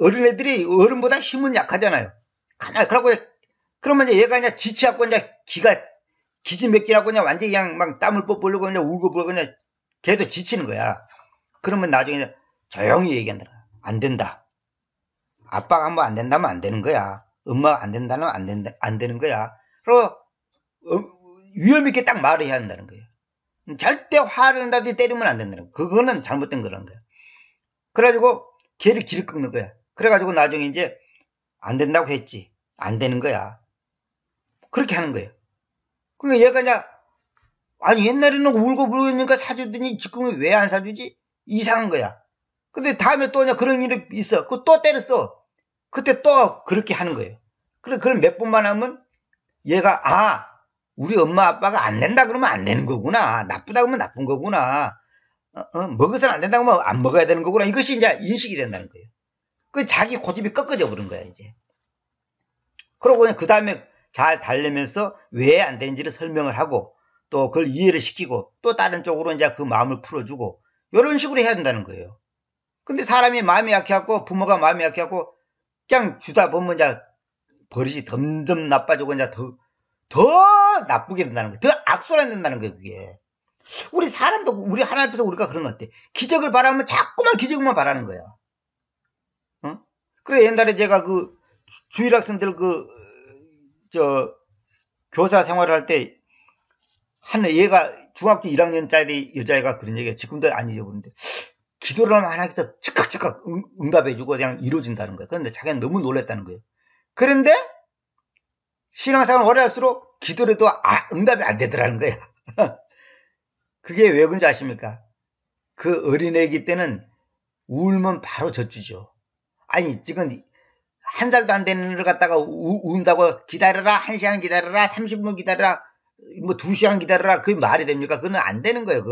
어린애들이 어른보다 힘은 약하잖아요. 가만히, 그러면 이제 얘가 그냥 지치갖고, 이제 기지맥진하고 그냥 완전히 그냥 막 땀을 뻘뻘려고 그냥 울고 그냥 걔도 지치는 거야. 그러면 나중에 조용히 얘기한다. 안 된다. 아빠가 한번 안 된다면 안 되는 거야. 엄마가 안 된다면 안 되는 거야. 그리고 위험 있게 딱 말을 해야 한다는 거예요. 절대 화를 낸다든지 때리면 안 된다는 거예요. 그거는 잘못된 거라는 거예요. 그래가지고 걔를 길을 꺾는 거야. 그래가지고 나중에 이제 안 된다고 했지. 안 되는 거야. 그렇게 하는 거예요. 그러니까 얘가 그냥 옛날에는 울고 불고 있으니까 사주더니 지금은 왜 안 사주지? 이상한 거야. 근데 다음에 또 그냥 그런 일이 있어. 또 때렸어. 그때 또 그렇게 하는 거예요. 그걸 몇 번만 하면 얘가 우리 엄마 아빠가 안 된다 그러면 안 되는 거구나. 나쁘다 그러면 나쁜 거구나. 먹어서는 안 된다 그러면 안 먹어야 되는 거구나. 이것이 이제 인식이 된다는 거예요. 그 자기 고집이 꺾어져 버린 거야 이제. 그러고 그냥 그 다음에 잘 달래면서 왜 안 되는지를 설명을 하고 또 그걸 이해를 시키고 또 다른 쪽으로 이제 그 마음을 풀어주고 이런 식으로 해야 된다는 거예요. 근데 사람이 마음이 약해갖고 부모가 마음이 약해갖고 그냥 주다 보면 이제 버릇이 점점 나빠지고 이제 더 나쁘게 된다는 거예요. 더 악순환된다는 거예요, 그게. 우리 사람도 우리 하나님 앞에서 우리가 그런 것 같아. 기적을 바라면 자꾸만 기적만 바라는 거야. 어? 그래 옛날에 제가 그 주일 학생들 교사 생활을 할 때 한 얘가 중학교 1학년짜리 여자애가 그런 얘기야. 지금도 안 잊어버리는데 기도를 하면 하나님께서 즉각 응답해주고 그냥 이루어진다는 거야. 그런데 자기는 너무 놀랐다는 거예요. 그런데 신앙생활 오래 할수록 기도를 해도 응답이 안 되더라는 거야. 그게 왜 그런지 아십니까? 그 어린애기 때는 울면 바로 젖주죠. 아니 지금 1살도 안 되는 애를 갖다가 운다고 기다려라, 1시간 기다려라, 30분 기다려라, 뭐 2시간 기다려라, 그게 말이 됩니까? 그건 안 되는 거예요.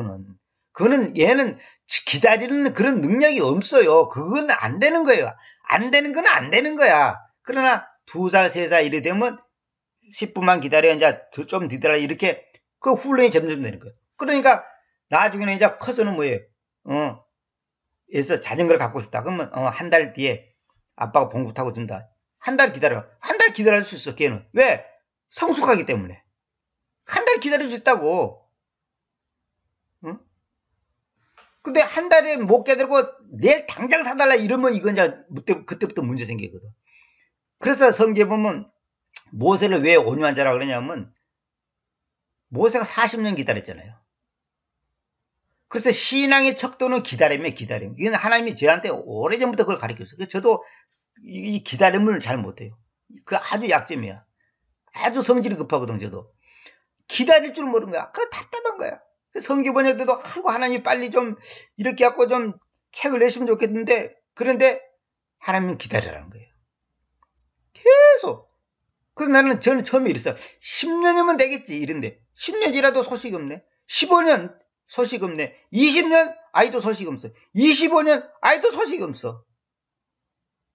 그거는 얘는 기다리는 그런 능력이 없어요. 그건 안 되는 거예요. 안 되는 건 안 되는 거야. 그러나 2살, 3살 이래 되면 10분만 기다려 이제 좀 뒤더라 이렇게 그 훈련이 점점 되는 거예요. 그러니까 나중에는 이제 커서는 뭐예요? 그래서 자전거를 갖고 싶다. 그러면 한 달 뒤에 아빠가 봉고 타고 준다. 한 달 기다려. 한 달 기다릴 수 있어, 걔는. 왜? 성숙하기 때문에. 한 달 기다릴 수 있다고. 응? 근데 한 달에 못 기다리고 내일 당장 사달라 이러면 이건 이제 그때부터 문제 생기거든. 그래서 성경에 보면 모세를 왜 온유한 자라고 그러냐면 모세가 40년 기다렸잖아요. 그래서 신앙의 척도는 기다림이에요, 기다림. 이건 하나님이 저한테 오래전부터 그걸 가르쳤어요. 그래서 저도 이 기다림을 잘 못해요. 그 아주 약점이야. 아주 성질이 급하거든, 저도. 기다릴 줄 모르는 거야. 그래, 답답한 거야. 성경 번역 때도 아이고, 하나님이 빨리 좀 이렇게 갖고 좀 책을 내시면 좋겠는데, 그런데 하나님은 기다리라는 거예요. 계속. 그래서 저는 처음에 이랬어요. 10년이면 되겠지, 이런데. 10년 지나도 소식이 없네. 15년 소식 없네. 20년 아이도 소식 없어. 25년 아이도 소식 없어.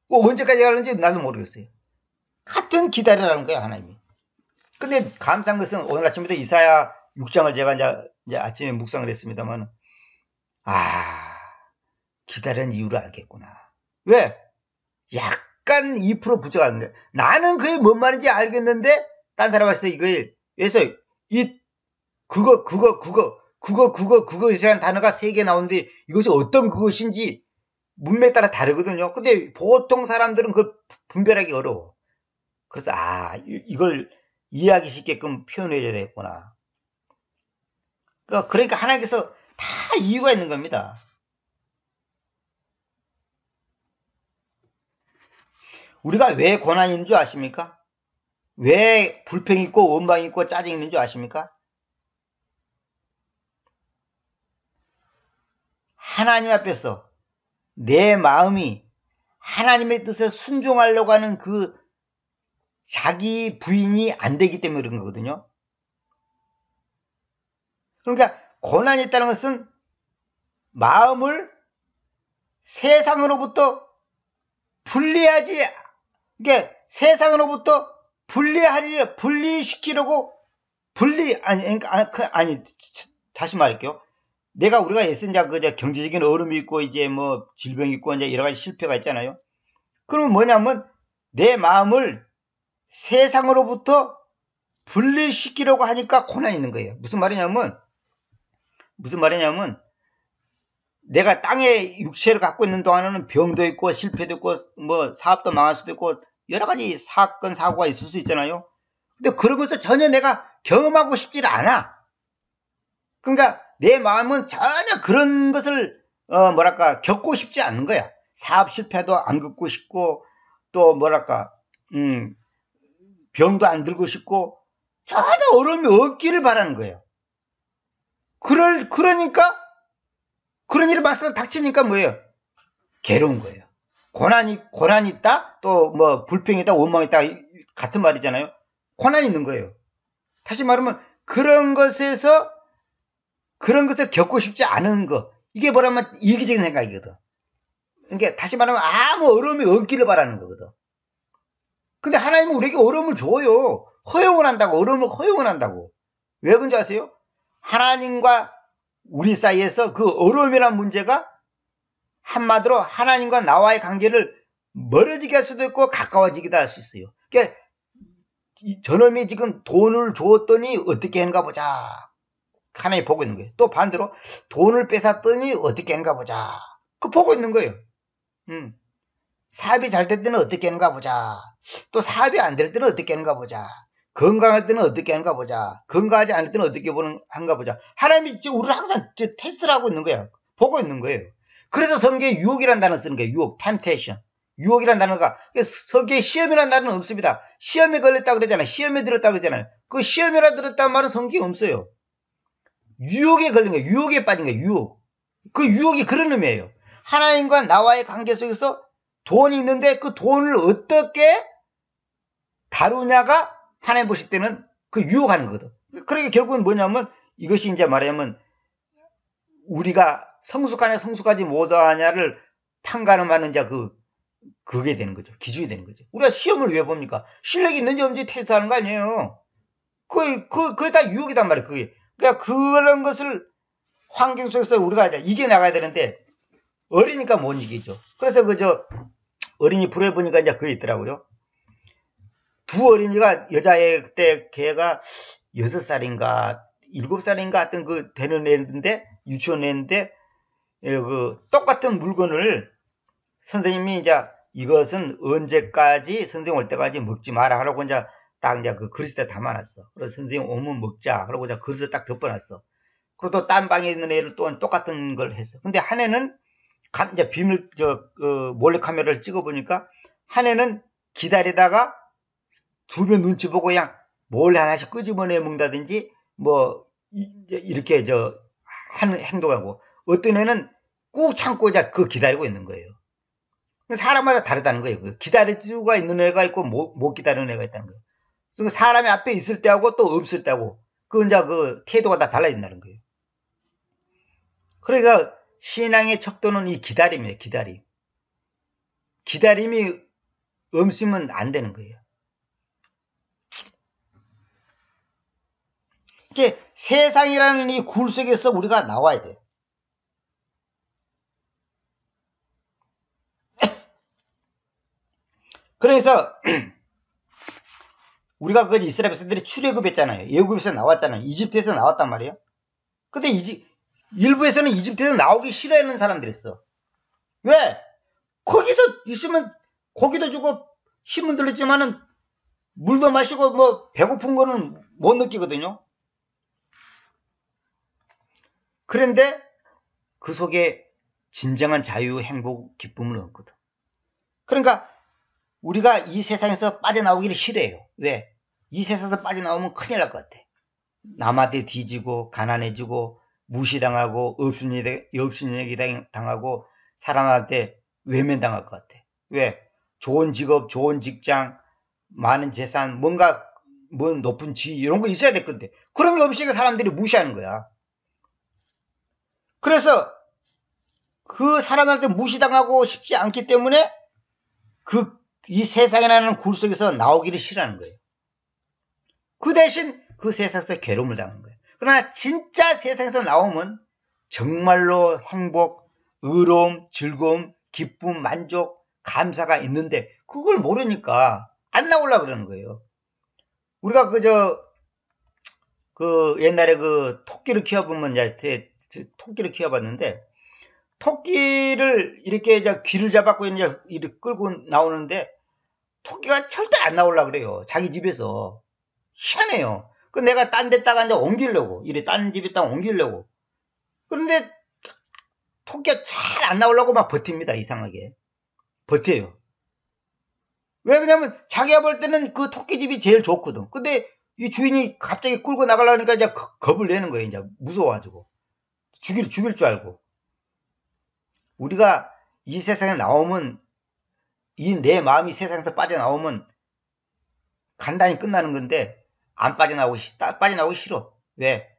언제까지 가는지 나도 모르겠어요. 같은 기다리라는 거야, 하나님이. 근데 감사한 것은 오늘 아침부터 이사야 6장을 제가 이제 아침에 묵상을 했습니다만, 기다리는 이유를 알겠구나. 왜? 약간 2% 부족한 거야. 나는 그게 뭔 말인지 알겠는데, 딴 사람 봤을 때 이거에, 그래서 그것이라는 단어가 3개 나오는데 이것이 어떤 그것인지 문맥에 따라 다르거든요. 근데 보통 사람들은 그걸 분별하기 어려워. 그래서 이걸 이해하기 쉽게끔 표현해야 되겠구나. 그러니까 하나님께서 다 이유가 있는 겁니다. 우리가 왜 고난이 있는 줄 아십니까? 왜 불평이 있고 원망이 있고 짜증이 있는 줄 아십니까? 하나님 앞에서 내 마음이 하나님의 뜻에 순종하려고 하는 그 자기 부인이 안 되기 때문에 그런 거거든요. 그러니까 고난이 있다는 것은 마음을 세상으로부터 그러니까 세상으로부터 분리시키려고 다시 말할게요. 우리가 예스 이제 경제적인 어려움이 있고 이제 뭐 질병이 있고 이제 여러 가지 실패가 있잖아요. 그러면 뭐냐면 내 마음을 세상으로부터 분리시키려고 하니까 고난이 있는 거예요. 무슨 말이냐면 내가 땅에 육체를 갖고 있는 동안에는 병도 있고 실패도 있고 뭐 사업도 망할 수도 있고 여러 가지 사건 사고가 있을 수 있잖아요. 근데 그러면서 전혀 내가 경험하고 싶지를 않아. 그러니까 내 마음은 전혀 그런 것을 겪고 싶지 않은 거야. 사업 실패도 안 겪고 싶고 또 병도 안 들고 싶고 전혀 어려움이 없기를 바라는 거예요. 그러니까 그런 일이 막상 닥치니까 뭐예요? 괴로운 거예요. 고난이 있다? 또 뭐 불평이 있다? 원망이 있다? 같은 말이잖아요. 고난이 있는 거예요. 다시 말하면 그런 것을 겪고 싶지 않은 거. 이게 뭐라면 이기적인 생각이거든. 그러니까 다시 말하면 아무 어려움이 없기를 바라는 거거든. 근데 하나님은 우리에게 어려움을 줘요. 허용을 한다고, 어려움을 허용을 한다고. 왜 그런지 아세요? 하나님과 우리 사이에서 그 어려움이라는 문제가 한마디로 하나님과 나와의 관계를 멀어지게 할 수도 있고 가까워지기도 할 수 있어요. 그러니까 저놈이 지금 돈을 줬더니 어떻게 했는가 보자. 하나님이 보고 있는 거예요. 또 반대로 돈을 뺏었더니 어떻게 했는가 보자. 그거 보고 있는 거예요. 사업이 잘 될 때는 어떻게 했는가 보자. 또 사업이 안 될 때는 어떻게 했는가 보자. 건강할 때는 어떻게 하는가 보자. 건강하지 않을 때는 어떻게 하는가 보자. 하나님이 우리를 항상 테스트를 하고 있는 거예요. 보고 있는 거예요. 그래서 성경에 유혹이라는 단어 쓰는 거예요. 유혹, temptation. 유혹이라는 단어가 성경에 시험이라는 단어는 없습니다. 시험에 걸렸다 그러잖아요. 시험에 들었다 그러잖아요. 그 시험이라 들었다는 말은 성경에 없어요. 유혹에 걸린 거예요. 유혹에 빠진 거예요. 유혹. 그 유혹이 그런 의미예요. 하나님과 나와의 관계 속에서 돈이 있는데 그 돈을 어떻게 다루냐가 하나님 보실 때는 그 유혹하는 거거든. 그러니까 결국은 뭐냐면 이것이 이제 말하자면 우리가 성숙하냐 성숙하지 못하냐를 판가름하는 이제 그게 되는 거죠. 기준이 되는 거죠. 우리가 시험을 왜 봅니까? 실력이 있는지 없는지 테스트하는 거 아니에요. 그게 다 유혹이단 말이에요. 그게. 그러니까 그런 것을 환경 속에서 우리가 이제 이겨나가야 되는데 어리니까 못 이기죠. 그래서 어린이 프로에 보니까 이제 그게 있더라고요. 두 어린이가 여자애 그때 걔가 6살인가 7살인가 하여튼 되는 애인데 유치원 애인데 똑같은 물건을 선생님이 이제 이것은 언제까지 선생님 올 때까지 먹지 마라 하라고 이제 딱 이제 그 그릇에 담아놨어. 그래서 선생님 오면 먹자. 그러고 이제 그릇에 딱 덮어놨어. 그리고 또 딴 방에 있는 애를 또 똑같은 걸 했어. 근데 한 애는 이제 몰래 카메라를 찍어보니까 한 애는 기다리다가 주변 눈치 보고 그냥 몰래 하나씩 끄집어내 먹는다든지 뭐 이렇게 하는 행동하고 어떤 애는 꾹 참고 이제 기다리고 있는 거예요. 사람마다 다르다는 거예요. 기다릴 수가 있는 애가 있고 못 기다리는 애가 있다는 거예요. 그래서 사람이 앞에 있을 때하고 또 없을 때하고 이제 태도가 다 달라진다는 거예요. 그러니까 신앙의 척도는 이 기다림이에요. 기다림. 기다림이 없으면 안 되는 거예요. 이게 세상이라는 이 굴 속에서 우리가 나와야 돼요. 그래서 우리가 이스라엘 백성들이 출애굽했잖아요. 애굽에서 나왔잖아요. 이집트에서 나왔단 말이에요. 근데 일부에서는 이집트에서 나오기 싫어하는 사람들이 있어. 왜? 거기서 있으면 고기도 주고 힘은 들렸지만은 물도 마시고 뭐 배고픈 거는 못 느끼거든요. 그런데 그 속에 진정한 자유, 행복, 기쁨은 없거든. 그러니까 우리가 이 세상에서 빠져나오기를 싫어해요. 왜? 이 세상에서 빠져나오면 큰일 날 것 같아. 남한테 뒤지고 가난해지고 무시당하고 업순얘기 당하고 사람한테 외면당할 것 같아. 왜? 좋은 직업, 좋은 직장, 많은 재산, 뭐 높은 지위 이런 거 있어야 될 건데 그런 게 없으니까 사람들이 무시하는 거야. 그래서 그 사람한테 무시당하고 싶지 않기 때문에 이 세상이라는 굴 속에서 나오기를 싫어하는 거예요. 그 대신 그 세상에서 괴로움을 당하는 거예요. 그러나 진짜 세상에서 나오면 정말로 행복, 의로움, 즐거움, 기쁨, 만족, 감사가 있는데 그걸 모르니까 안 나오려고 그러는 거예요. 우리가 옛날에 토끼를 키워보면 토끼를 키워봤는데 토끼를 이렇게 귀를 잡았고 이렇게 끌고 나오는데 토끼가 절대 안 나오려고 그래요. 자기 집에서. 희한해요. 내가 딴 데다가 이제 옮기려고. 딴 집에다가 옮기려고. 그런데 토끼가 잘 안 나오려고 막 버팁니다. 이상하게. 버텨요. 왜 그러냐면 자기가 볼 때는 그 토끼집이 제일 좋거든. 근데 이 주인이 갑자기 끌고 나가려니까 이제 겁을 내는 거예요. 이제 무서워가지고. 죽일 줄 알고. 우리가 이 세상에 나오면 내 마음이 세상에서 빠져나오면 간단히 끝나는 건데 안 빠져나오기 싫어. 왜?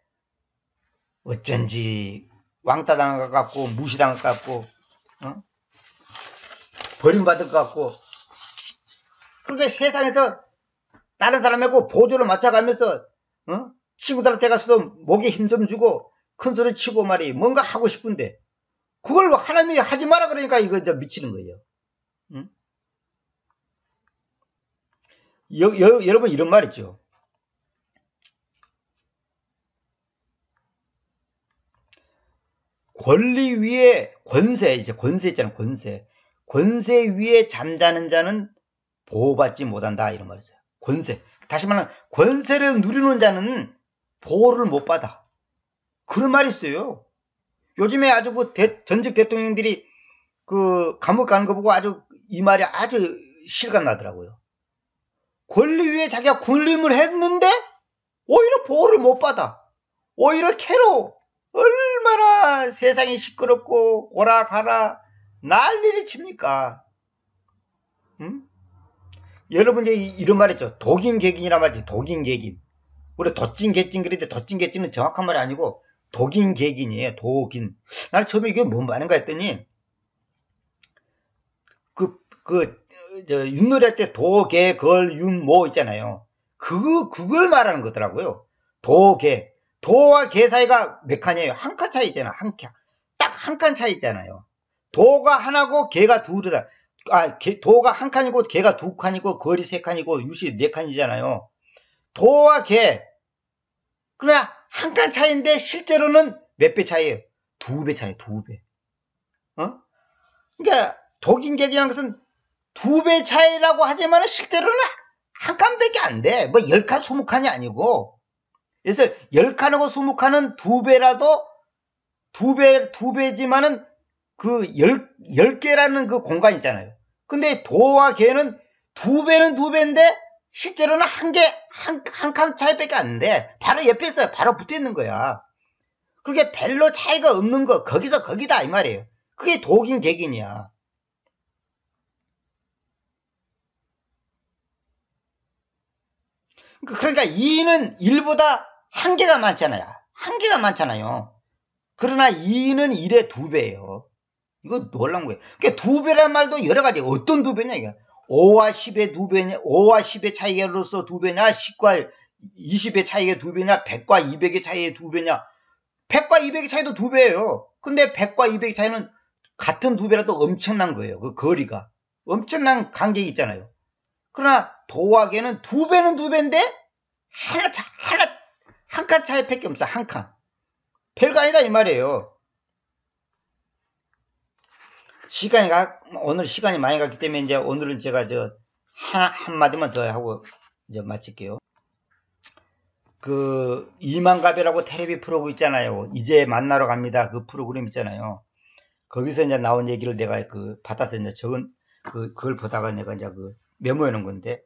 어쩐지 왕따 당할 것 같고 무시당할 것 같고 버림받을 것 같고 그렇게 세상에서 다른 사람하고 보조를 맞춰가면서 친구들한테 가서도 목에 힘 좀 주고 큰 소리 치고 말이 뭔가 하고 싶은데 그걸 하나님이 하지 마라 그러니까 이거 이제 미치는 거예요. 응? 여러분 이런 말 있죠. 권리 위에 권세, 이제 권세 있잖아요. 권세 위에 잠자는 자는 보호받지 못한다 이런 말 있어요. 권세. 다시 말하면 권세를 누리는 자는 보호를 못 받아. 그런 말이 있어요. 요즘에 아주 전직 대통령들이 그 감옥 가는 거 보고 아주 이 말이 아주 실감 나더라고요. 권리 위에 자기가 군림을 했는데 오히려 보호를 못 받아. 오히려 캐로 얼마나 세상이 시끄럽고 오락가라 난리를 칩니까? 응? 여러분 이제 이런 말 있죠. 독인개긴이란 말이지. 독인개긴. 우리 덧진개찐 그런데 덧진개찐은 정확한 말이 아니고 독인개긴이에요. 독인. 나는 처음에 이게 뭔 말인가 했더니 윷놀이 할 때 도개, 걸, 윤, 모 있잖아요. 그걸 말하는 거더라고요. 도개. 도와 개 사이가 몇 칸이에요? 한 칸 차이 있잖아. 딱 한 칸 차이 있잖아요. 도가 하나고 개가 둘이다. 도가 한 칸이고 개가 두 칸이고 걸이 세 칸이고 윷이 네 칸이잖아요. 도와 개. 그냥 한 칸 차이인데 실제로는 몇 배 차이에요? 2배 차이에요. 2배. 그러니까 독인개긴이라는 것은 2배 차이라고 하지만 실제로는 한 칸밖에 안 돼. 뭐 10칸, 20칸이 아니고. 그래서 10칸하고 20칸은 2배라도 2배지만은 그 10개라는 그 공간 있잖아요. 근데 도와 개는 2배는 2배인데 실제로는 한 칸 차이밖에 안 돼. 바로 옆에 있어요. 바로 붙어 있는 거야. 그게 별로 차이가 없는 거, 거기서 거기다 이 말이에요. 그게 독인개긴이야. 그러니까 2는 1보다 한계가 많잖아요. 그러나 2는 1의 2배예요. 이거 놀란 거예요. 그러니까 2배란 말도 여러 가지. 어떤 2배냐 이게. 5와 10의 2배냐, 5와 10의 차이로서 2배냐, 10과 20의 차이가 2배냐, 100과 200의 차이의 2배냐. 100과 200의 차이도 2배예요. 근데 100과 200의 차이는 같은 2배라도 엄청난 거예요. 그 거리가. 엄청난 간격이 있잖아요. 그러나 도와 개는 2배는 2배인데 한 칸 차이밖에 없어. 한 칸. 별거 아니다 이 말이에요. 오늘 시간이 많이 갔기 때문에 이제 오늘은 제가 한마디만 더 하고 이제 마칠게요. 그 이만가베라고 텔레비 프로그램 있잖아요. 이제 만나러 갑니다. 그 프로그램 있잖아요. 거기서 이제 나온 얘기를 내가 받아서 이제 그걸 보다가 내가 이제 메모해 놓은 건데,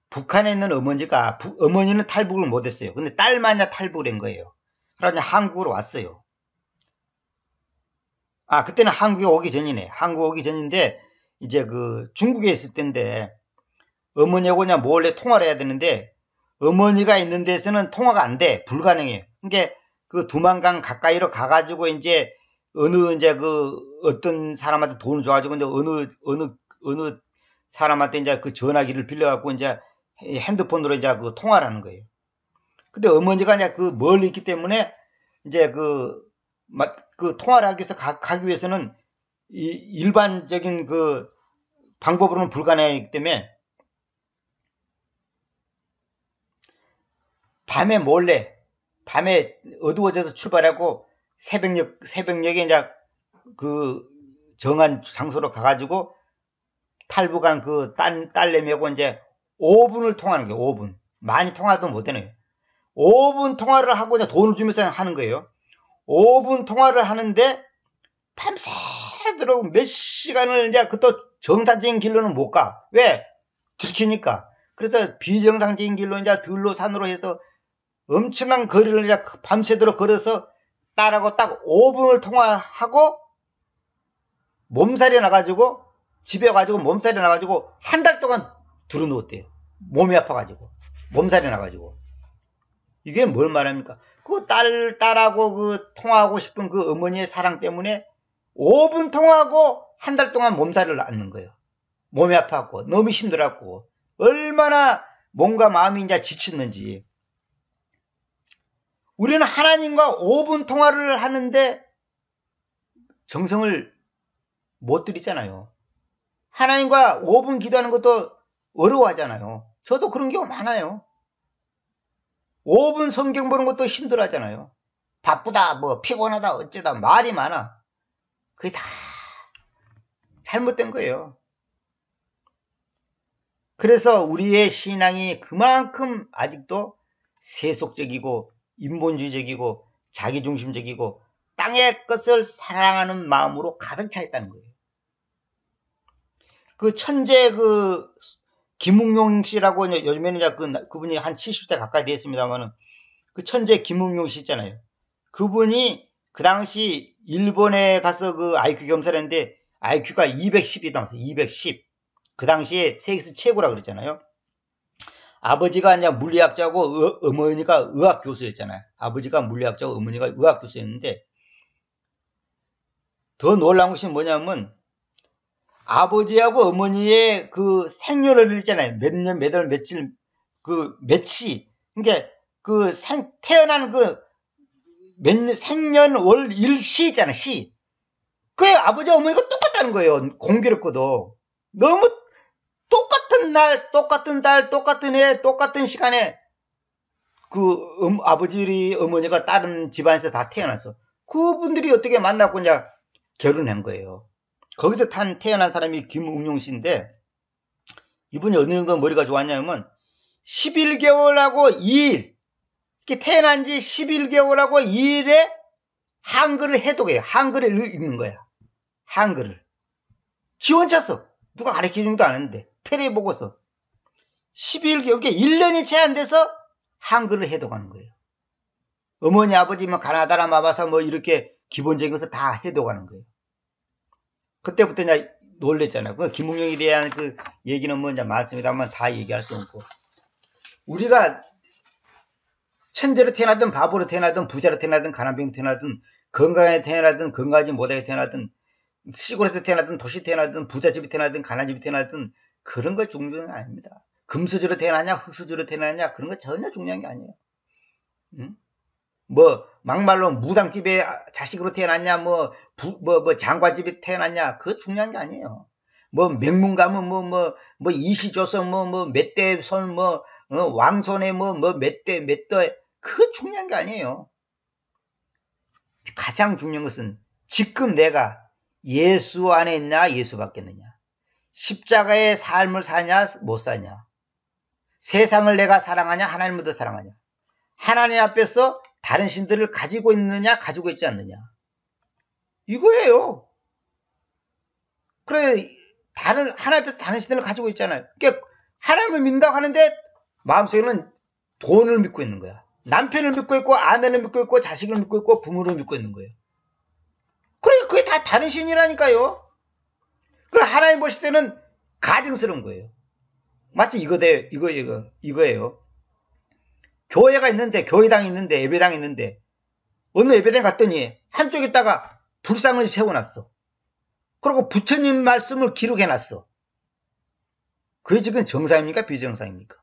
북한에 있는 어머니는 탈북을 못했어요. 근데 딸만이 탈북을 한 거예요. 그래서 한국으로 왔어요. 그때는 한국에 오기 전이네. 한국 오기 전인데, 이제 중국에 있을 때인데, 어머니하고 그냥 몰래 통화를 해야 되는데, 어머니가 있는 데서는 통화가 안 돼. 불가능해요. 그러니까 두만강 가까이로 가가지고 이제, 어떤 사람한테 돈을 줘가지고, 이제 어느 사람한테 이제 전화기를 빌려갖고 이제 핸드폰으로 이제 통화를 하는 거예요. 근데 어머니가 이제 멀리 있기 때문에 이제 통화를 하기 위해서 가기 위해서는 일반적인 방법으로는 불가능하기 때문에 밤에 어두워져서 출발하고 새벽녘에 이제 정한 장소로 가가지고 탈북한 딸내미하고 이제 5분을 통화하는 거예요. 5분. 많이 통화도 못 되네요. 5분 통화를 하고 이제 돈을 주면서 하는 거예요. 5분 통화를 하는데 밤새도록 몇 시간을 이제 또 정상적인 길로는 못 가. 왜? 들키니까. 그래서 비정상적인 길로 이제 들로 산으로 해서 엄청난 거리를 이제 밤새도록 걸어서 딸하고 딱 5분을 통화하고 몸살이 나가지고 집에 가지고 몸살이 나가지고 한 달 동안 들어누웠대요. 몸이 아파가지고 몸살이 나가지고. 이게 뭘 말합니까? 딸하고 통화하고 싶은 어머니의 사랑 때문에 5분 통화하고 한 달 동안 몸살을 앓는 거예요. 몸이 아팠고 너무 힘들었고 얼마나 몸과 마음이 이제 지쳤는지. 우리는 하나님과 5분 통화를 하는데 정성을 못 들이잖아요. 하나님과 5분 기도하는 것도 어려워하잖아요. 저도 그런 경우 많아요. 5분 성경 보는 것도 힘들어하잖아요. 바쁘다, 뭐 피곤하다, 어쩌다 말이 많아. 그게 다 잘못된 거예요. 그래서 우리의 신앙이 그만큼 아직도 세속적이고 인본주의적이고 자기중심적이고 땅의 것을 사랑하는 마음으로 가득 차 있다는 거예요. 그 천재 김웅용 씨라고 요즘에는 그분이 한 70세 가까이 됐습니다만은 그 천재 김웅용 씨 있잖아요. 그분이 그 당시 일본에 가서 그 IQ 검사를 했는데 IQ가 210이 나왔어요. 210. 그 당시에 세계에서 최고라 그랬잖아요. 아버지가 이제 물리학자고 어머니가 의학 교수였잖아요. 아버지가 물리학자고 어머니가 의학 교수였는데 더 놀라운 것이 뭐냐면 아버지하고 어머니의 그 생년월일 있잖아요. 몇 년, 몇 월, 며칠, 그 며칠. 그러니까 그 태어난 생년, 월, 일, 시 있잖아요. 시. 그게 아버지, 어머니가 똑같다는 거예요. 공교롭고도. 너무 똑같은 날, 똑같은 달, 똑같은 해, 똑같은 시간에 아버지, 어머니가 다른 집안에서 다 태어나서 그분들이 어떻게 만나고 이제 결혼한 거예요. 거기서 태어난 사람이 김웅용 씨인데 이분이 어느 정도 머리가 좋았냐면 11개월하고 2일 이렇게 태어난 지 11개월하고 2일에 한글을 해독해요. 한글을 읽는 거야. 한글을. 지 혼자 써. 누가 가르쳐주지도 않았는데 테레비 보고서 11개월, 그러니까 1년이 채 안 돼서 한글을 해독하는 거예요. 어머니, 아버지, 가나다라, 마바사 이렇게 기본적인 것을 다 해독하는 거예요. 그때부터 이제 놀랬잖아요. 김웅용에 대한 그 얘기는 이제 많습니다만 다 얘기할 수 없고. 우리가 천재로 태어나든 바보로 태어나든 부자로 태어나든 가난병으로 태어나든 건강하게 태어나든 건강하지 못하게 태어나든 시골에서 태어나든 도시 태어나든 부자집에 태어나든 가난집에 태어나든 그런 거 중요한 게 아닙니다. 금수저로 태어나냐 흙수저로 태어나냐 그런 거 전혀 중요한 게 아니에요. 응? 막말로 무당집에 자식으로 태어났냐, 장관집에 태어났냐, 그거 중요한 게 아니에요. 명문 가면 이시조선, 몇 대 손, 왕손에 몇 대, 그거 중요한 게 아니에요. 가장 중요한 것은 지금 내가 예수 안에 있냐, 예수 밖에 있느냐. 십자가의 삶을 사냐, 못 사냐. 세상을 내가 사랑하냐, 하나님을 더 사랑하냐. 하나님 앞에서 다른 신들을 가지고 있느냐 가지고 있지 않느냐 이거예요. 그래 하나님 앞에서 다른 신들을 가지고 있잖아요. 그러니까 하나님을 믿는다고 하는데 마음속에는 돈을 믿고 있는 거야. 남편을 믿고 있고 아내를 믿고 있고 자식을 믿고 있고 부모를 믿고 있는 거예요. 그래 그게 다 다른 신이라니까요. 그래 하나님 보실 때는 가증스러운 거예요. 마치 이거예요. 교회가 있는데, 교회당이 있는데, 예배당이 있는데, 어느 예배당 갔더니, 한쪽에다가 불상을 세워놨어. 그리고 부처님 말씀을 기록해놨어. 그게 지금 정상입니까? 비정상입니까?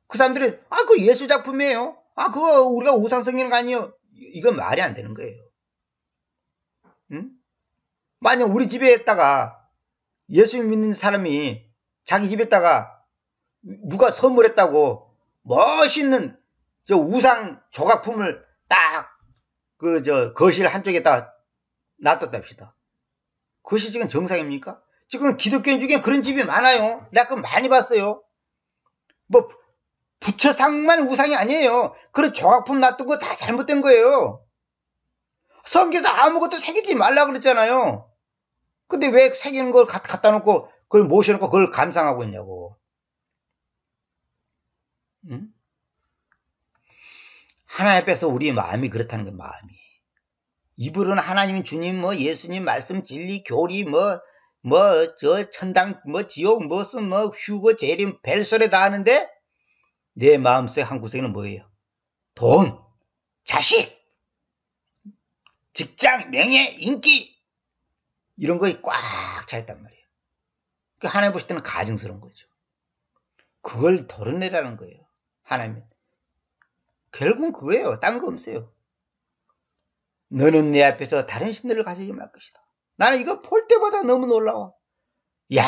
그 사람들이, 그거 예수 작품이에요. 그거 우리가 우상 섬기는 거 아니에요. 이건 말이 안 되는 거예요. 응? 만약 우리 집에다가 예수 믿는 사람이 자기 집에다가 누가 선물했다고 멋있는 저 우상 조각품을 딱 거실 한쪽에다 놔뒀다 합시다. 그것이 지금 정상입니까? 지금 기독교인 중에 그런 집이 많아요. 내가 그거 많이 봤어요. 부처상만 우상이 아니에요. 그런 조각품 놔둔 거 다 잘못된 거예요. 성경에서 아무것도 새기지 말라 그랬잖아요. 근데 왜 새기는 걸 갖다 놓고 그걸 모셔놓고 그걸 감상하고 있냐고. 응? 하나님 앞에서 우리의 마음이 그렇다는 거예요. 마음이. 입으로는 하나님, 주님, 예수님 말씀, 진리, 교리, 천당, 지옥, 휴거, 재림, 벨소리 다 하는데 내 마음속의 한 구석에는 뭐예요? 돈, 자식, 직장, 명예, 인기 이런 거에 꽉 차 있단 말이에요. 하나님 보실 때는 가증스러운 거죠. 그걸 덜어내라는 거예요. 하나님은. 결국은 그거예요. 딴 거 없어요. 너는 내 앞에서 다른 신들을 가지지 말 것이다. 나는 이거 볼 때마다 너무 놀라워. 야,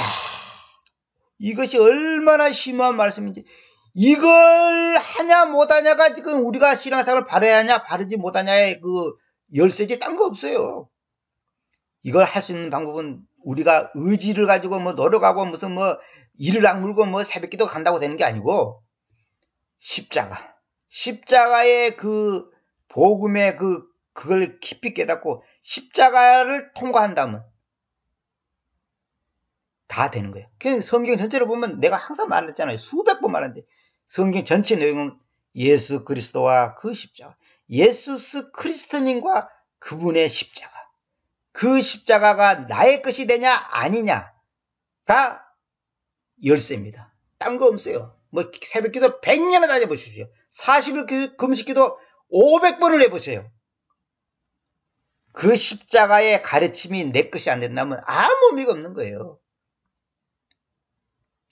이것이 얼마나 심한 말씀인지. 이걸 하냐 못하냐가 지금 우리가 신앙생활을 바라야 하냐 바르지 못하냐의 그 열쇠지 딴 거 없어요. 이걸 할 수 있는 방법은 우리가 의지를 가지고 뭐 노력하고 무슨 뭐 이를 악물고 뭐 새벽기도 간다고 되는 게 아니고 십자가의 그 복음의 그걸 깊이 깨닫고 십자가를 통과한다면 다 되는 거예요. 그래서 성경 전체를 보면 내가 항상 말했잖아요. 수백 번 말했는데 성경 전체 내용은 예수 그리스도와 그 십자가, 예수 그리스도님과 그분의 십자가, 그 십자가가 나의 것이 되냐 아니냐가 열쇠입니다. 딴 거 없어요. 뭐 새벽기도 100년을 다녀보십시오. 40일 금식기도 500번을 해보세요. 그 십자가의 가르침이 내 것이 안 된다면 아무 의미가 없는 거예요.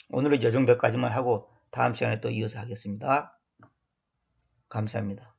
오늘은 이 정도까지만 하고 다음 시간에 또 이어서 하겠습니다. 감사합니다.